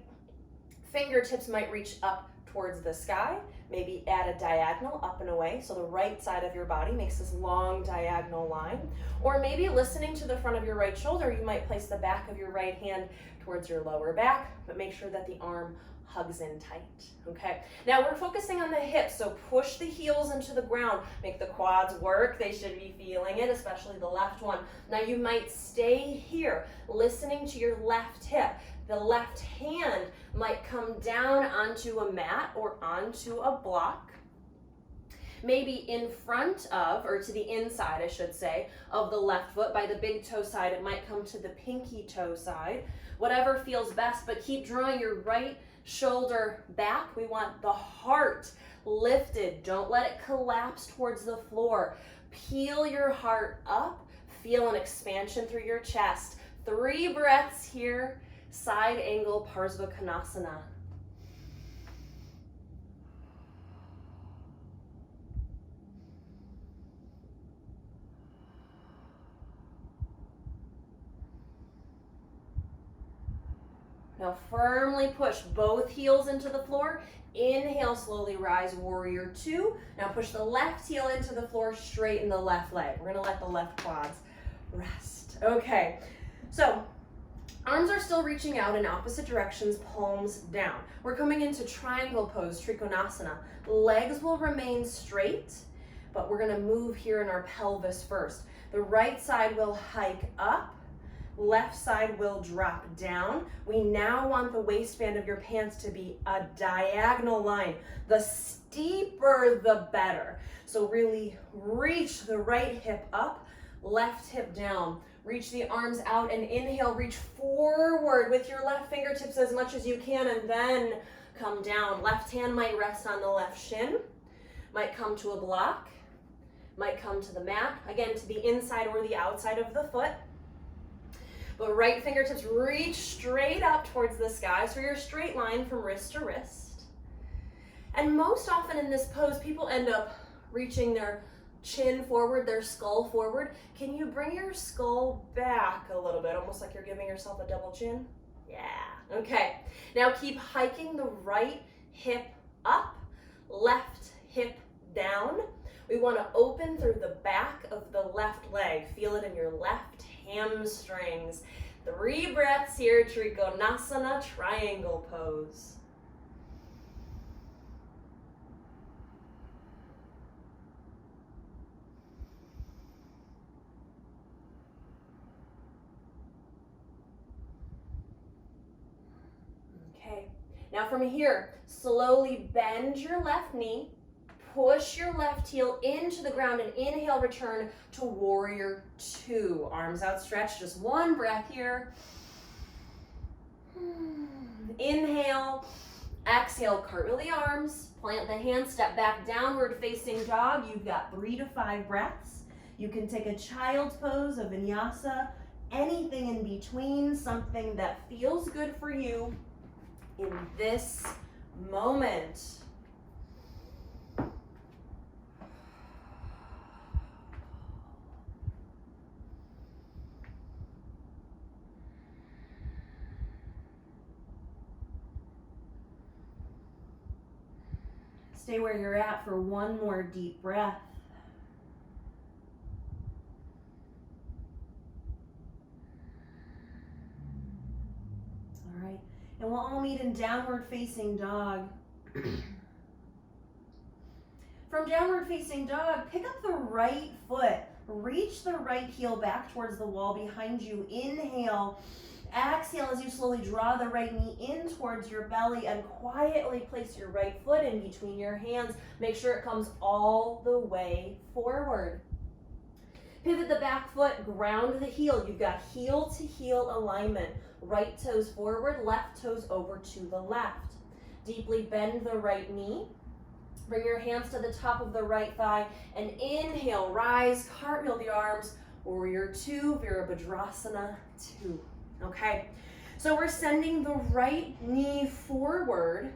fingertips might reach up towards the sky. Maybe add a diagonal up and away, so the right side of your body makes this long diagonal line. Or maybe listening to the front of your right shoulder, you might place the back of your right hand towards your lower back, but make sure that the arm hugs in tight, okay? Now we're focusing on the hips, so push the heels into the ground, make the quads work, they should be feeling it, especially the left one. Now you might stay here, listening to your left hip. The left hand might come down onto a mat or onto a block, maybe in front of, or to the inside, I should say, of the left foot. By the big toe side, it might come to the pinky toe side. Whatever feels best, but keep drawing your right shoulder back. We want the heart lifted. Don't let it collapse towards the floor. Peel your heart up. Feel an expansion through your chest. 3 breaths here. Side angle Parsvakonasana. Now firmly push both heels into the floor. Inhale, slowly rise, warrior two. Now push the left heel into the floor, straighten the left leg. We're gonna let the left quads rest. Okay, so arms are still reaching out in opposite directions, palms down. We're coming into triangle pose, Trikonasana. Legs will remain straight, but we're gonna move here in our pelvis first. The right side will hike up, left side will drop down. We now want the waistband of your pants to be a diagonal line. The steeper, the better. So really reach the right hip up, left hip down. Reach the arms out and inhale, reach forward with your left fingertips as much as you can and then come down. Left hand might rest on the left shin, might come to a block, might come to the mat. Again, to the inside or the outside of the foot. But right fingertips reach straight up towards the sky, so you're a straight line from wrist to wrist. And most often in this pose, people end up reaching their chin forward, their skull forward. Can you bring your skull back a little bit, almost like you're giving yourself a double chin? Yeah, okay. Now keep hiking the right hip up, left hip down. We want to open through the back of the left leg. Feel it in your left hamstrings. 3 breaths here, Trikonasana, triangle pose. Okay, now from here, slowly bend your left knee, push your left heel into the ground and inhale, return to warrior two. Arms outstretched, just 1 breath here. Inhale, exhale, cartwheel the arms, plant the hands, step back, downward facing dog. You've got 3 to 5 breaths. You can take a child's pose, a vinyasa, anything in between, something that feels good for you in this moment. Stay where you're at for 1 more deep breath. All right, and we'll all meet in downward facing dog. From downward facing dog, pick up the right foot. Reach the right heel back towards the wall behind you. Inhale. Exhale as you slowly draw the right knee in towards your belly and quietly place your right foot in between your hands. Make sure it comes all the way forward. Pivot the back foot, ground the heel. You've got heel to heel alignment. Right toes forward, left toes over to the left. Deeply bend the right knee. Bring your hands to the top of the right thigh and inhale, rise, cartwheel the arms, warrior two, Virabhadrasana 2. Okay, so we're sending the right knee forward,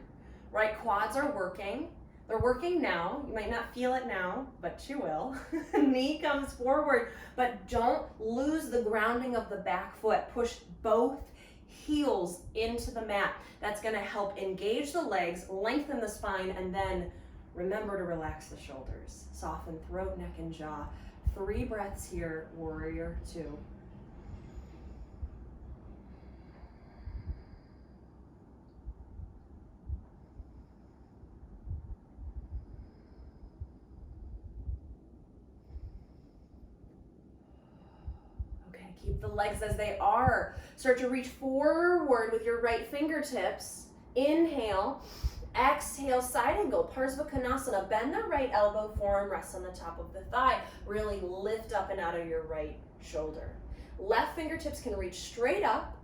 right quads are working. They're working now. You might not feel it now, but you will. Knee comes forward, but don't lose the grounding of the back foot. Push both heels into the mat. That's gonna help engage the legs, lengthen the spine, and then remember to relax the shoulders. Soften throat, neck, and jaw. 3 breaths here, warrior two. Keep the legs as they are. Start to reach forward with your right fingertips. Inhale. Exhale, side angle, Parsvakonasana. Bend the right elbow, forearm rests on the top of the thigh. Really lift up and out of your right shoulder. Left fingertips can reach straight up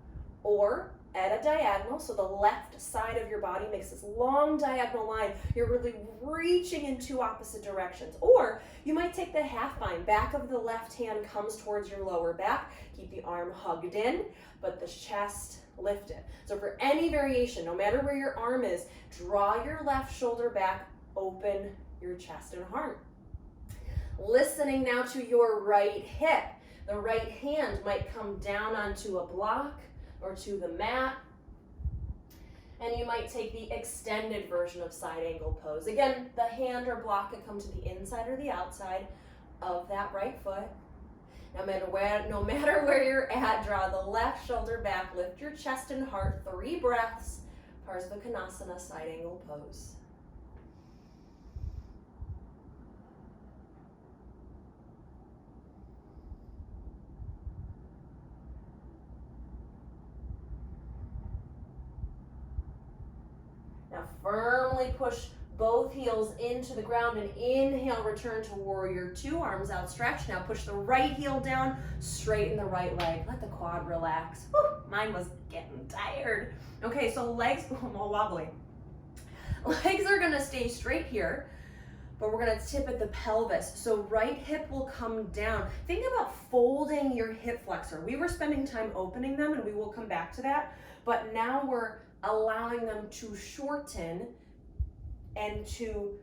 or at a diagonal, so the left side of your body makes this long diagonal line. You're really reaching in 2 opposite directions. Or you might take the half bind. Back of the left hand comes towards your lower back. Keep the arm hugged in, but the chest lifted. So for any variation, no matter where your arm is, draw your left shoulder back, open your chest and heart. Listening now to your right hip. The right hand might come down onto a block or to the mat. And you might take the extended version of side angle pose. Again, the hand or block could come to the inside or the outside of that right foot. No matter where you're at, draw the left shoulder back, lift your chest and heart, 3 breaths, Parsva Konasana, side angle pose. Now firmly push both heels into the ground and inhale, return to warrior 2, arms outstretched. Now push the right heel down, straighten the right leg. Let the quad relax. Whew, mine was getting tired. Okay, so legs, I'm all wobbly. Legs are gonna stay straight here, but we're gonna tip at the pelvis. So right hip will come down. Think about folding your hip flexor. We were spending time opening them and we will come back to that, but now we're allowing them to shorten and to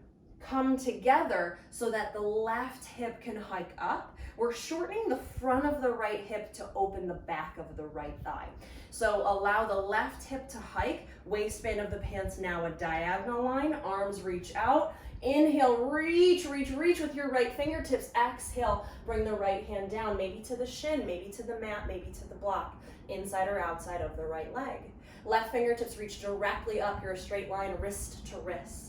come together so that the left hip can hike up. We're shortening the front of the right hip to open the back of the right thigh. So allow the left hip to hike, waistband of the pants now a diagonal line, arms reach out. Inhale, reach with your right fingertips. Exhale, bring the right hand down, maybe to the shin, maybe to the mat, maybe to the block, inside or outside of the right leg. Left fingertips reach directly up your straight line, wrist to wrist.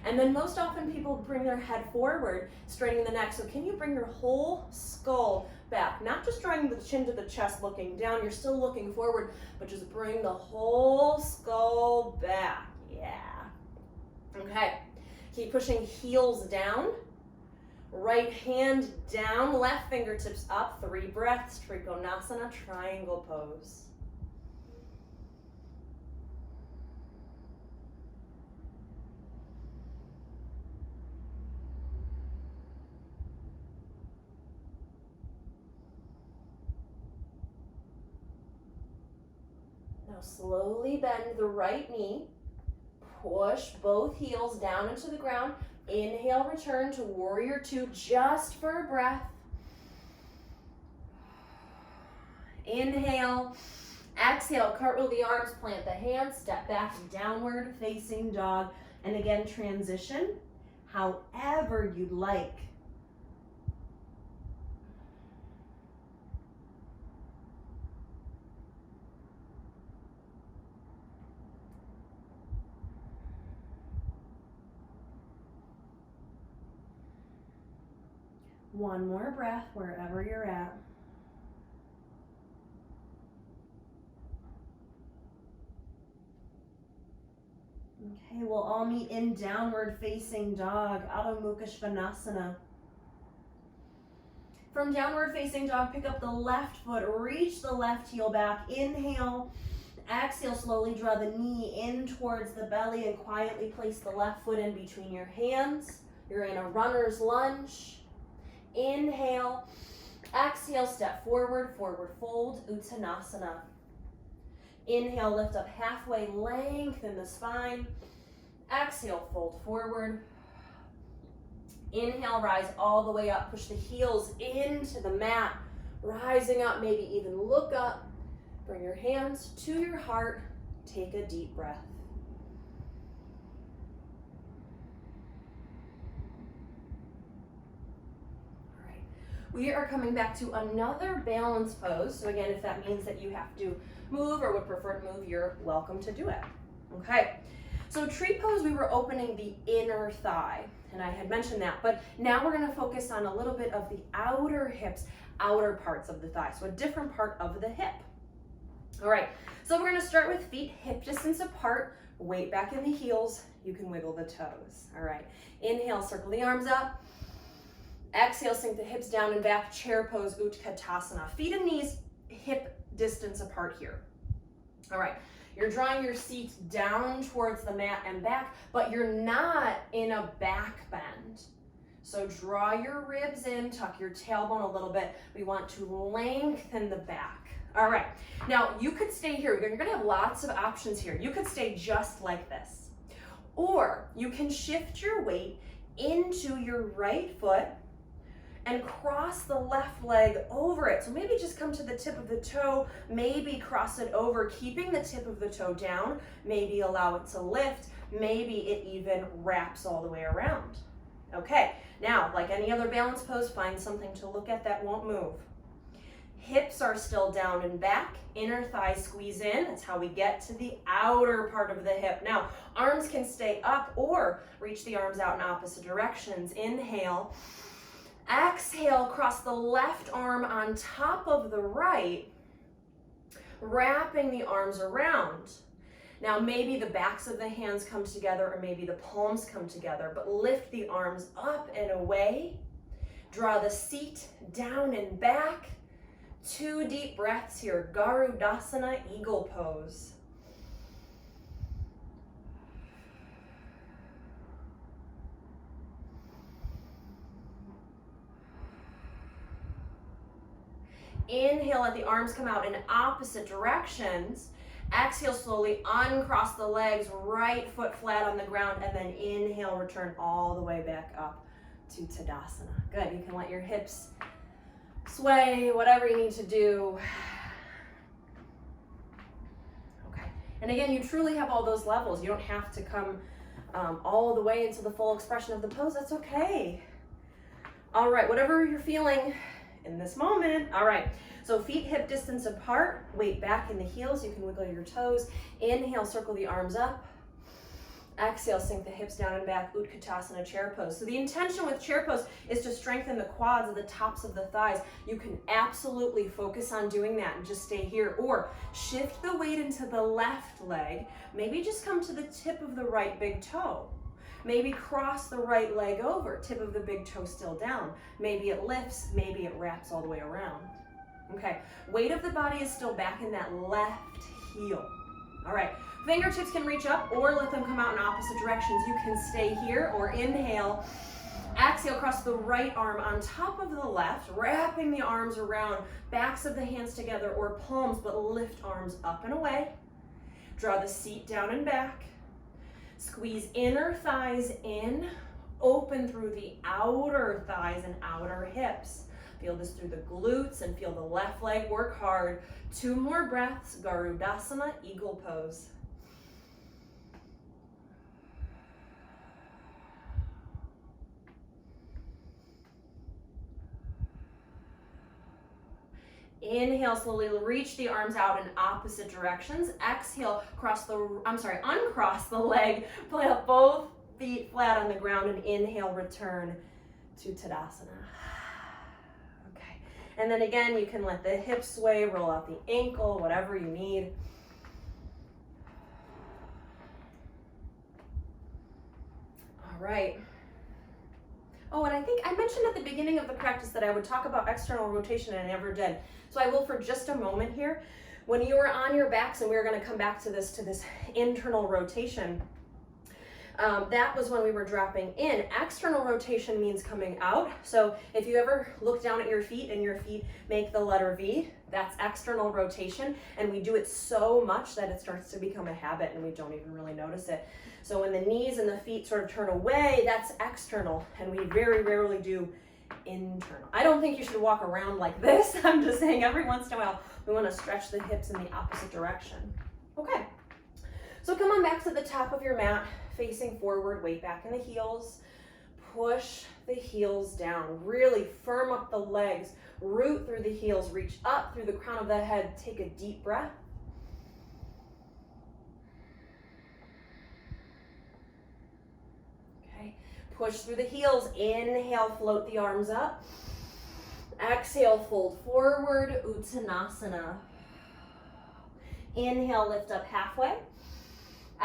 And then most often people bring their head forward, straightening the neck. So can you bring your whole skull back? Not just drawing the chin to the chest, looking down. You're still looking forward, but just bring the whole skull back. Yeah. Okay. Keep pushing heels down. Right hand down, left fingertips up. 3 breaths. Trikonasana, triangle pose. Now slowly bend the right knee, push both heels down into the ground. Inhale, return to warrior 2 just for a breath. Inhale, exhale, cartwheel the arms, plant the hands, step back, downward facing dog. And again, transition however you'd like. One more breath wherever you're at. Okay, we'll all meet in downward facing dog, Adho Mukha Svanasana. From downward facing dog, pick up the left foot, reach the left heel back, inhale, exhale, slowly draw the knee in towards the belly and quietly place the left foot in between your hands. You're in a runner's lunge. Inhale, exhale, step forward, forward fold, Uttanasana. Inhale, lift up halfway, lengthen the spine. Exhale, fold forward. Inhale, rise all the way up, push the heels into the mat, rising up, maybe even look up. Bring your hands to your heart, take a deep breath. We are coming back to another balance pose. So again, if that means that you have to move or would prefer to move, you're welcome to do it. Okay, so tree pose, we were opening the inner thigh, and I had mentioned that, but now we're gonna focus on a little bit of the outer hips, outer parts of the thigh, so a different part of the hip. All right, so we're gonna start with feet hip distance apart, weight back in the heels, you can wiggle the toes. All right, inhale, circle the arms up. Exhale, sink the hips down and back, chair pose, Utkatasana. Feet and knees hip distance apart here. All right, you're drawing your seat down towards the mat and back, but you're not in a back bend. So draw your ribs in, tuck your tailbone a little bit. We want to lengthen the back. All right, now you could stay here. You're gonna have lots of options here. You could stay just like this, or you can shift your weight into your right foot and cross the left leg over it. So maybe just come to the tip of the toe, maybe cross it over, keeping the tip of the toe down, maybe allow it to lift, maybe it even wraps all the way around. Okay, now, like any other balance pose, find something to look at that won't move. Hips are still down and back, inner thighs squeeze in. That's how we get to the outer part of the hip. Now, arms can stay up or reach the arms out in opposite directions. Inhale. Exhale, cross the left arm on top of the right, wrapping the arms around. Now, maybe the backs of the hands come together or maybe the palms come together, but lift the arms up and away. Draw the seat down and back. 2 deep breaths here. Garudasana, eagle pose. Inhale, let the arms come out in opposite directions. Exhale, slowly uncross the legs, right foot flat on the ground, and then inhale, return all the way back up to Tadasana. Good, you can let your hips sway, whatever you need to do. Okay, and again, you truly have all those levels. You don't have to come all the way into the full expression of the pose. That's okay. All right, whatever you're feeling in this moment. All right, so feet hip distance apart, weight back in the heels. You can wiggle your toes. Inhale, circle the arms up. Exhale, sink the hips down and back, Utkatasana, chair pose. So the intention with chair pose is to strengthen the quads and the tops of the thighs. You can absolutely focus on doing that and just stay here, or shift the weight into the left leg. Maybe just come to the tip of the right big toe. Maybe cross the right leg over, tip of the big toe still down. Maybe it lifts, maybe it wraps all the way around. Okay, weight of the body is still back in that left heel. All right, fingertips can reach up or let them come out in opposite directions. You can stay here or inhale. Exhale, cross the right arm on top of the left, wrapping the arms around, backs of the hands together or palms, but lift arms up and away. Draw the seat down and back. Squeeze inner thighs in, open through the outer thighs and outer hips. Feel this through the glutes and feel the left leg work hard. 2 more breaths, Garudasana, eagle pose. Inhale, slowly reach the arms out in opposite directions. Exhale, uncross the leg, plant both feet flat on the ground, and inhale, return to Tadasana. Okay, and then again, you can let the hips sway, roll out the ankle, whatever you need. All right. Oh, and I think I mentioned at the beginning of the practice that I would talk about external rotation, and I never did. So I will for just a moment here. When you were on your backs, and we're going to come back to this internal rotation, that was when we were dropping in. External rotation means coming out. So if you ever look down at your feet and your feet make the letter V, that's external rotation. And we do it so much that it starts to become a habit and we don't even really notice it. So when the knees and the feet sort of turn away, that's external. And we very rarely do internal. I don't think you should walk around like this. I'm just saying every once in a while, we want to stretch the hips in the opposite direction. Okay. So come on back to the top of your mat, facing forward, weight back in the heels. Push the heels down. Really firm up the legs. Root through the heels. Reach up through the crown of the head. Take a deep breath. Okay. Push through the heels. Inhale, float the arms up. Exhale, fold forward, Uttanasana. Inhale, lift up halfway.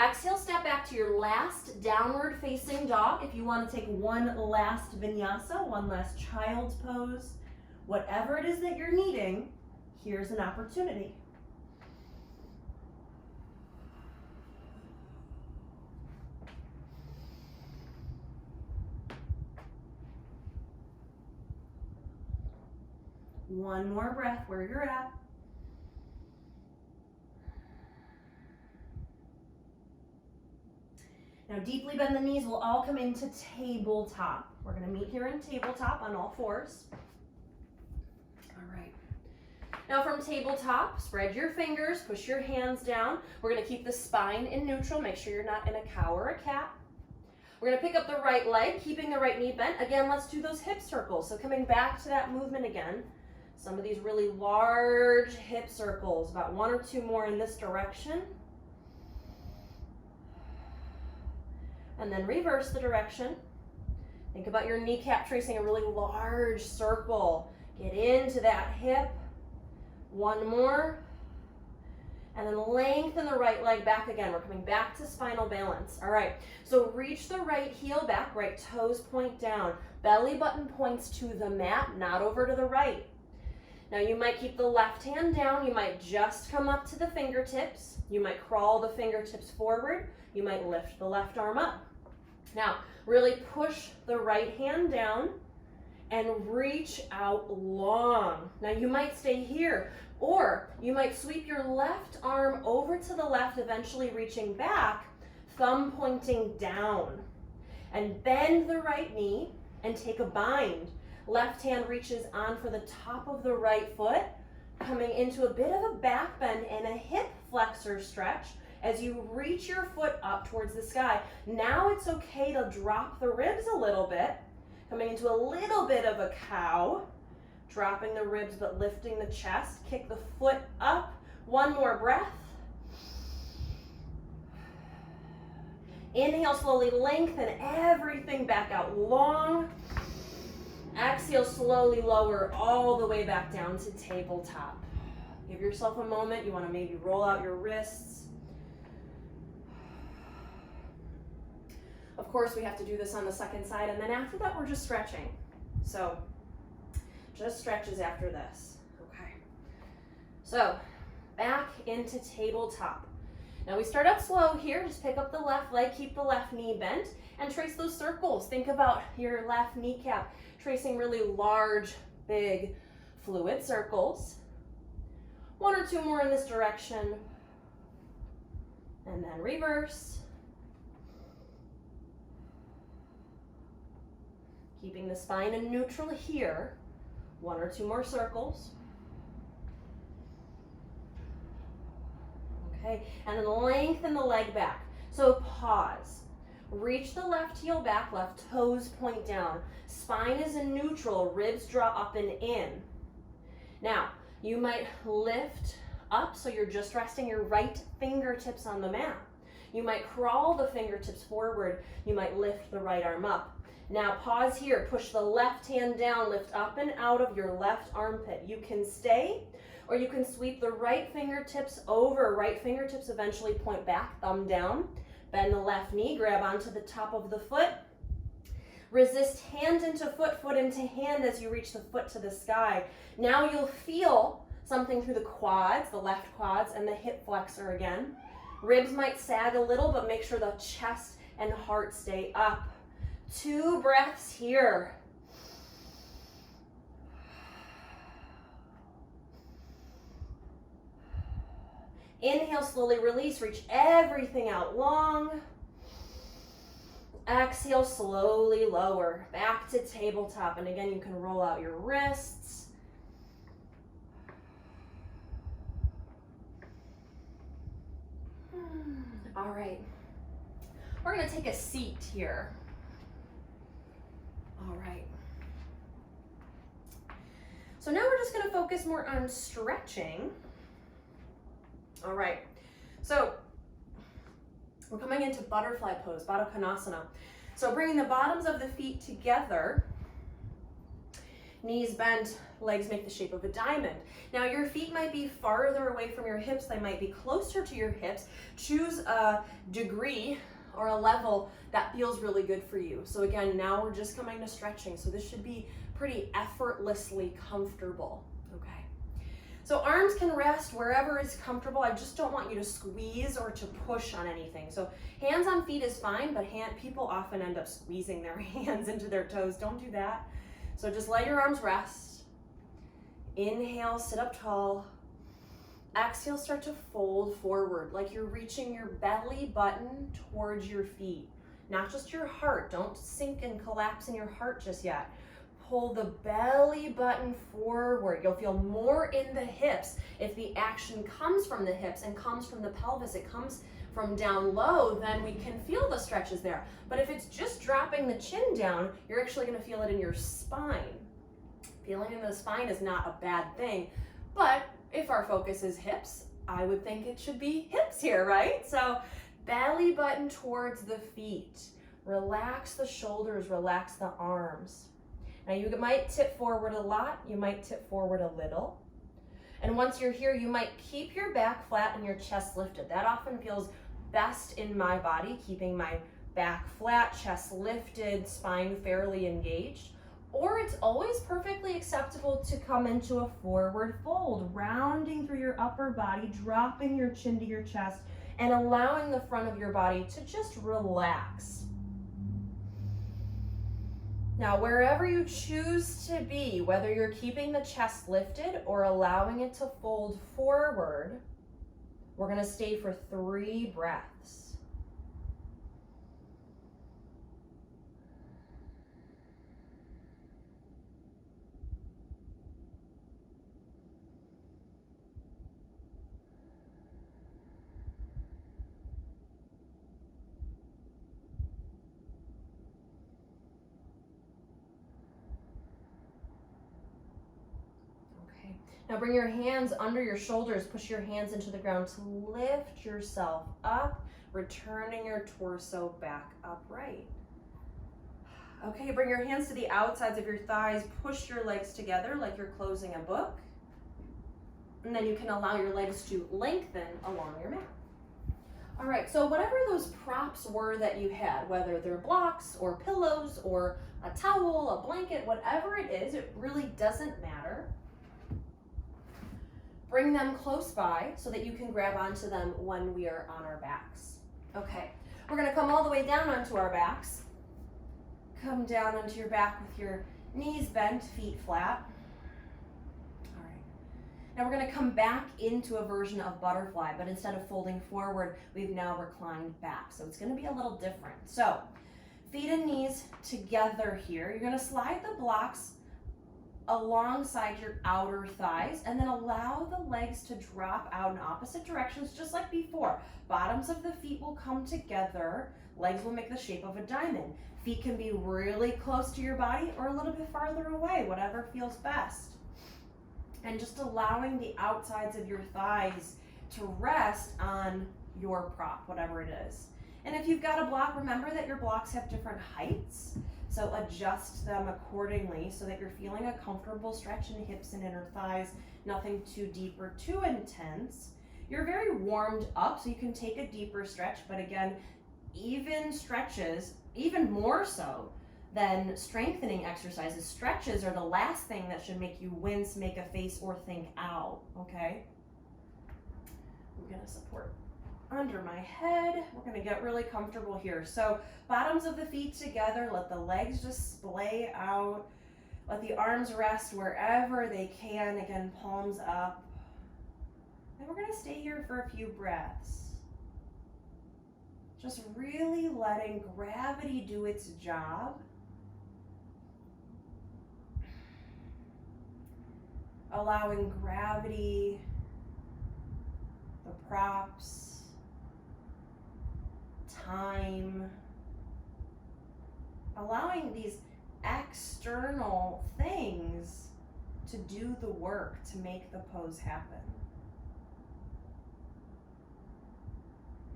Exhale, step back to your last downward facing dog. If you want to take one last vinyasa, one last child's pose, whatever it is that you're needing, here's an opportunity. One more breath where you're at. Now deeply bend the knees. We'll all come into tabletop. We're gonna meet here in tabletop on all fours. All right. Now from tabletop, spread your fingers, push your hands down. We're gonna keep the spine in neutral. Make sure you're not in a cow or a cat. We're gonna pick up the right leg, keeping the right knee bent. Again, let's do those hip circles. So coming back to that movement again. Some of these really large hip circles, about 1 or 2 more in this direction. And then reverse the direction. Think about your kneecap tracing a really large circle. Get into that hip. 1 more. And then lengthen the right leg back again. We're coming back to spinal balance. All right, so reach the right heel back, right toes point down. Belly button points to the mat, not over to the right. Now you might keep the left hand down. You might just come up to the fingertips. You might crawl the fingertips forward. You might lift the left arm up. Now, really push the right hand down and reach out long. Now you might stay here, or you might sweep your left arm over to the left, eventually reaching back, thumb pointing down. And bend the right knee and take a bind. Left hand reaches on for the top of the right foot, coming into a bit of a back bend and a hip flexor stretch as you reach your foot up towards the sky. Now it's okay to drop the ribs a little bit, coming into a little bit of a cow, dropping the ribs but lifting the chest. Kick the foot up. 1 more breath. Inhale, slowly lengthen everything back out long. Exhale, slowly lower all the way back down to tabletop. Give yourself a moment. You want to maybe roll out your wrists. Of course, we have to do this on the second side, and then after that, we're just stretching. So, just stretches after this. Okay. So, back into tabletop. Now we start out slow here. Just pick up the left leg, keep the left knee bent, and trace those circles. Think about your left kneecap, tracing really large, big, fluid circles. 1 or 2 more in this direction. And then reverse. Keeping the spine in neutral here. 1 or 2 more circles. Okay, and then lengthen the leg back. So pause. Reach the left heel back, left toes point down. Spine is in neutral, ribs draw up and in. Now, you might lift up so you're just resting your right fingertips on the mat. You might crawl the fingertips forward. You might lift the right arm up. Now pause here, push the left hand down, lift up and out of your left armpit. You can stay, or you can sweep the right fingertips over. Right fingertips eventually point back, thumb down. Bend the left knee, grab onto the top of the foot. Resist hand into foot, foot into hand as you reach the foot to the sky. Now you'll feel something through the quads, the left quads, and the hip flexor again. Ribs might sag a little, but make sure the chest and heart stay up. 2 breaths here. Inhale, slowly release, reach everything out long. Exhale, slowly lower, back to tabletop. And again, you can roll out your wrists. All right, we're gonna take a seat here. All right. So now we're just gonna focus more on stretching. All right, so we're coming into butterfly pose, Baddha Konasana. So bringing the bottoms of the feet together, knees bent, legs make the shape of a diamond. Now your feet might be farther away from your hips, they might be closer to your hips. Choose a degree or a level that feels really good for you. So again, now we're just coming to stretching, so this should be pretty effortlessly comfortable, okay? So arms can rest wherever is comfortable. I just don't want you to squeeze or to push on anything. So hands on feet is fine, but people often end up squeezing their hands into their toes. Don't do that. So just let your arms rest. Inhale, sit up tall. Exhale, start to fold forward like you're reaching your belly button towards your feet. not just your heart. Don't sink and collapse in your heart just yet. Pull the belly button forward. You'll feel more in the hips. If the action comes from the hips and comes from the pelvis, it comes from down low, then we can feel the stretches there. But if it's just dropping the chin down, you're actually going to feel it in your spine. Feeling in the spine is not a bad thing, but if our focus is hips, I would think it should be hips here, right? So belly button towards the feet. Relax the shoulders, relax the arms. Now you might tip forward a lot, you might tip forward a little. And once you're here, you might keep your back flat and your chest lifted. That often feels best in my body, keeping my back flat, chest lifted, spine fairly engaged. Or it's always perfectly acceptable to come into a forward fold, rounding through your upper body, dropping your chin to your chest, and allowing the front of your body to just relax. Now, wherever you choose to be, whether you're keeping the chest lifted or allowing it to fold forward, we're going to stay for 3 breaths. Now bring your hands under your shoulders, push your hands into the ground to lift yourself up, returning your torso back upright. Okay, bring your hands to the outsides of your thighs, push your legs together like you're closing a book. And then you can allow your legs to lengthen along your mat. All right, so whatever those props were that you had, whether they're blocks or pillows or a towel, a blanket, whatever it is, it really doesn't matter. Bring them close by so that you can grab onto them when we are on our backs. Okay, we're gonna come all the way down onto our backs. Come down onto your back with your knees bent, feet flat. All right, now we're gonna come back into a version of butterfly, but instead of folding forward, we've now reclined back. So it's gonna be a little different. So feet and knees together here. You're gonna slide the blocks alongside your outer thighs and then allow the legs to drop out in opposite directions just like before. Bottoms of the feet will come together, legs will make the shape of a diamond. Feet can be really close to your body or a little bit farther away, whatever feels best. And just allowing the outsides of your thighs to rest on your prop, whatever it is. And if you've got a block, remember that your blocks have different heights. So adjust them accordingly so that you're feeling a comfortable stretch in hips and inner thighs, nothing too deep or too intense. You're very warmed up, so you can take a deeper stretch, but again, even stretches, even more so than strengthening exercises, stretches are the last thing that should make you wince, make a face, or think, ow, okay? I'm gonna support under my head. We're gonna get really comfortable here. So bottoms of the feet together, let the legs just splay out. Let the arms rest wherever they can. Again, palms up. And we're gonna stay here for a few breaths. Just really letting gravity do its job. Allowing gravity, the props, time, allowing these external things to do the work to make the pose happen.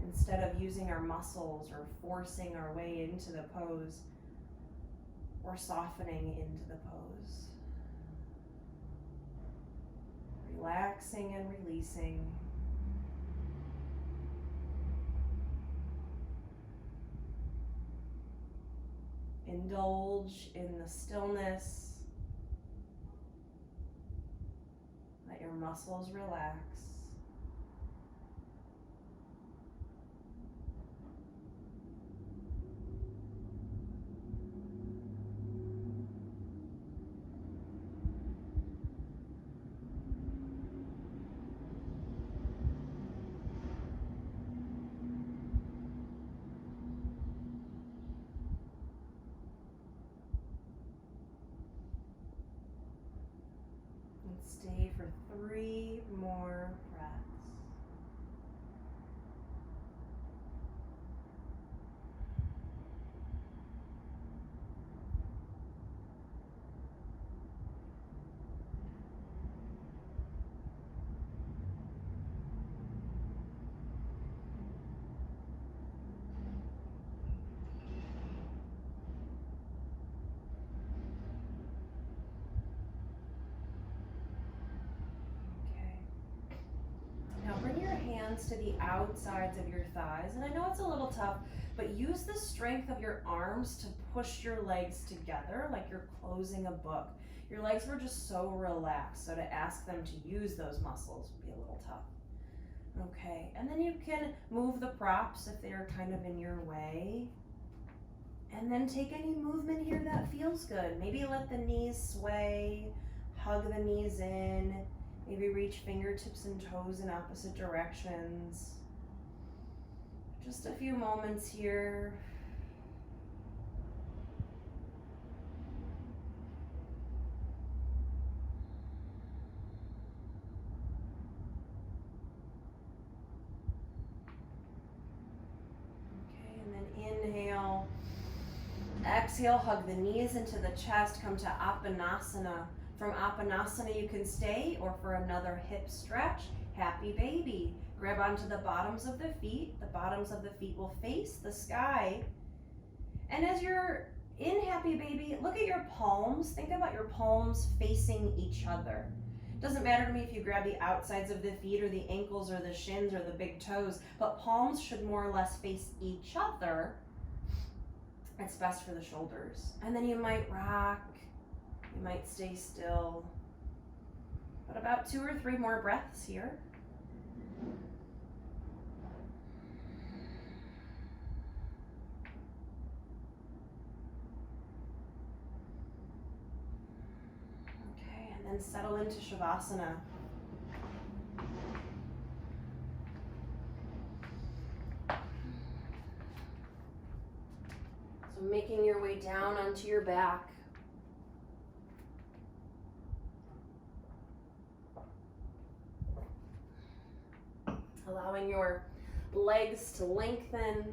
Instead of using our muscles or forcing our way into the pose, or softening into the pose. Relaxing and releasing. Indulge in the stillness. Let your muscles relax. for 3 more breaths. Now bring your hands to the outsides of your thighs, and I know it's a little tough, but use the strength of your arms to push your legs together like you're closing a book. Your legs were just so relaxed, so to ask them to use those muscles would be a little tough. Okay, and then you can move the props if they're kind of in your way. And then take any movement here that feels good. Maybe let the knees sway, hug the knees in. Maybe reach fingertips and toes in opposite directions. Just a few moments here. Okay, and then inhale. Exhale, hug the knees into the chest, come to Apanasana. From Apanasana you can stay, or for another hip stretch, happy baby. Grab onto the bottoms of the feet. The bottoms of the feet will face the sky. And as you're in happy baby, look at your palms. Think about your palms facing each other. Doesn't matter to me if you grab the outsides of the feet or the ankles or the shins or the big toes, but palms should more or less face each other. It's best for the shoulders. And then you might rock. You might stay still, but about 2 or 3 more breaths here. Okay, and then settle into Shavasana. So making your way down onto your back. Allowing your legs to lengthen.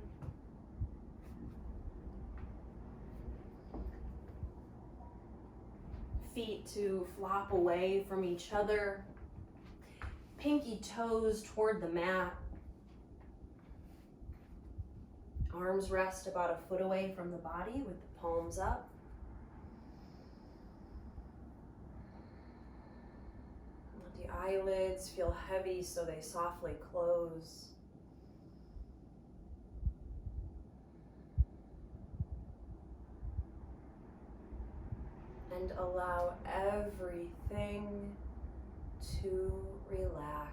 Feet to flop away from each other. Pinky toes toward the mat. Arms rest about a foot away from the body with the palms up. The eyelids feel heavy, so they softly close. And allow everything to relax.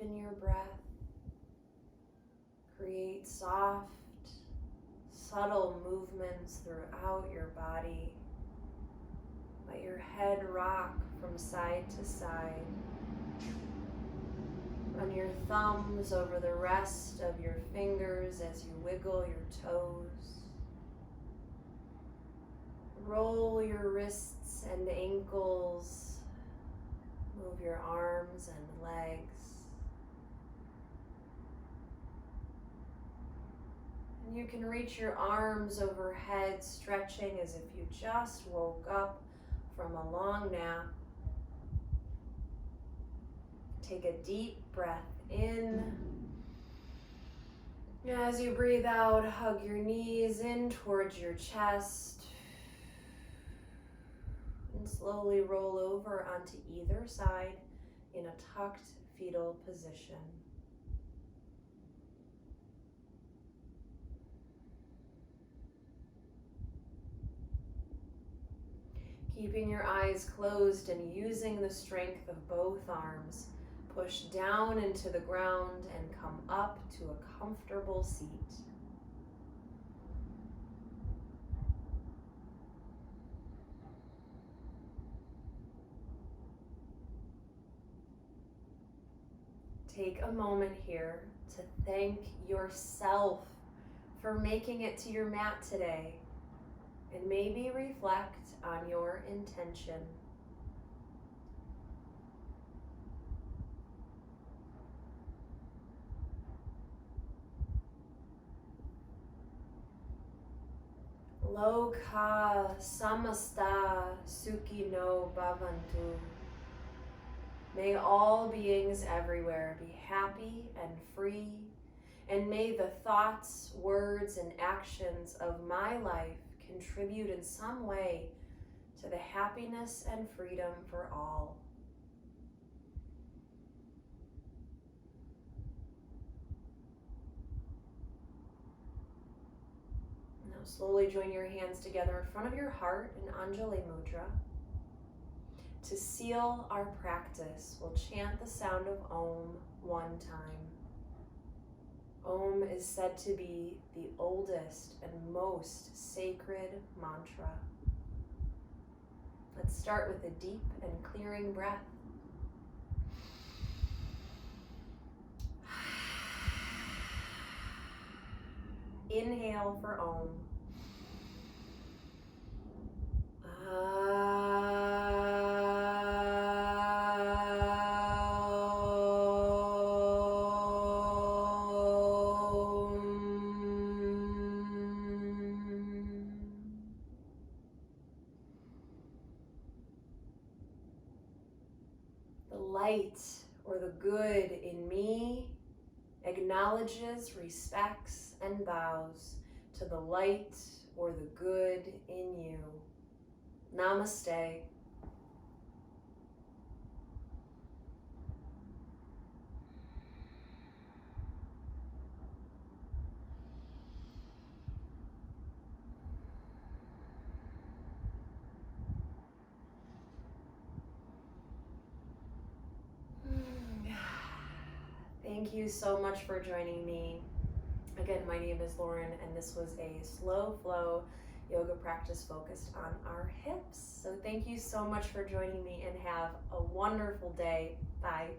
deepen your breath. Create soft, subtle movements throughout your body. Let your head rock from side to side. Run your thumbs over the rest of your fingers as you wiggle your toes. Roll your wrists and ankles. Move your arms and legs. And you can reach your arms overhead, stretching as if you just woke up from a long nap. Take a deep breath in. As you breathe out, hug your knees in towards your chest. And slowly roll over onto either side in a tucked fetal position. Keeping your eyes closed and using the strength of both arms, push down into the ground and come up to a comfortable seat. Take a moment here to thank yourself for making it to your mat today, and maybe reflect on your intention. Loka samasta sukhino bhavantu. May all beings everywhere be happy and free, and may the thoughts, words, and actions of my life contribute in some way to the happiness and freedom for all. Now slowly join your hands together in front of your heart in Anjali Mudra. To seal our practice, we'll chant the sound of Om one time. Om is said to be the oldest and most sacred mantra. Let's start with a deep and clearing breath. Inhale for Om. The light or the good in me acknowledges, respects, and bows to the light or the good in you. Namaste. Thank you so much for joining me. Again, my name is Lauren, and this was a slow flow yoga practice focused on our hips. So thank you so much for joining me, and have a wonderful day. Bye.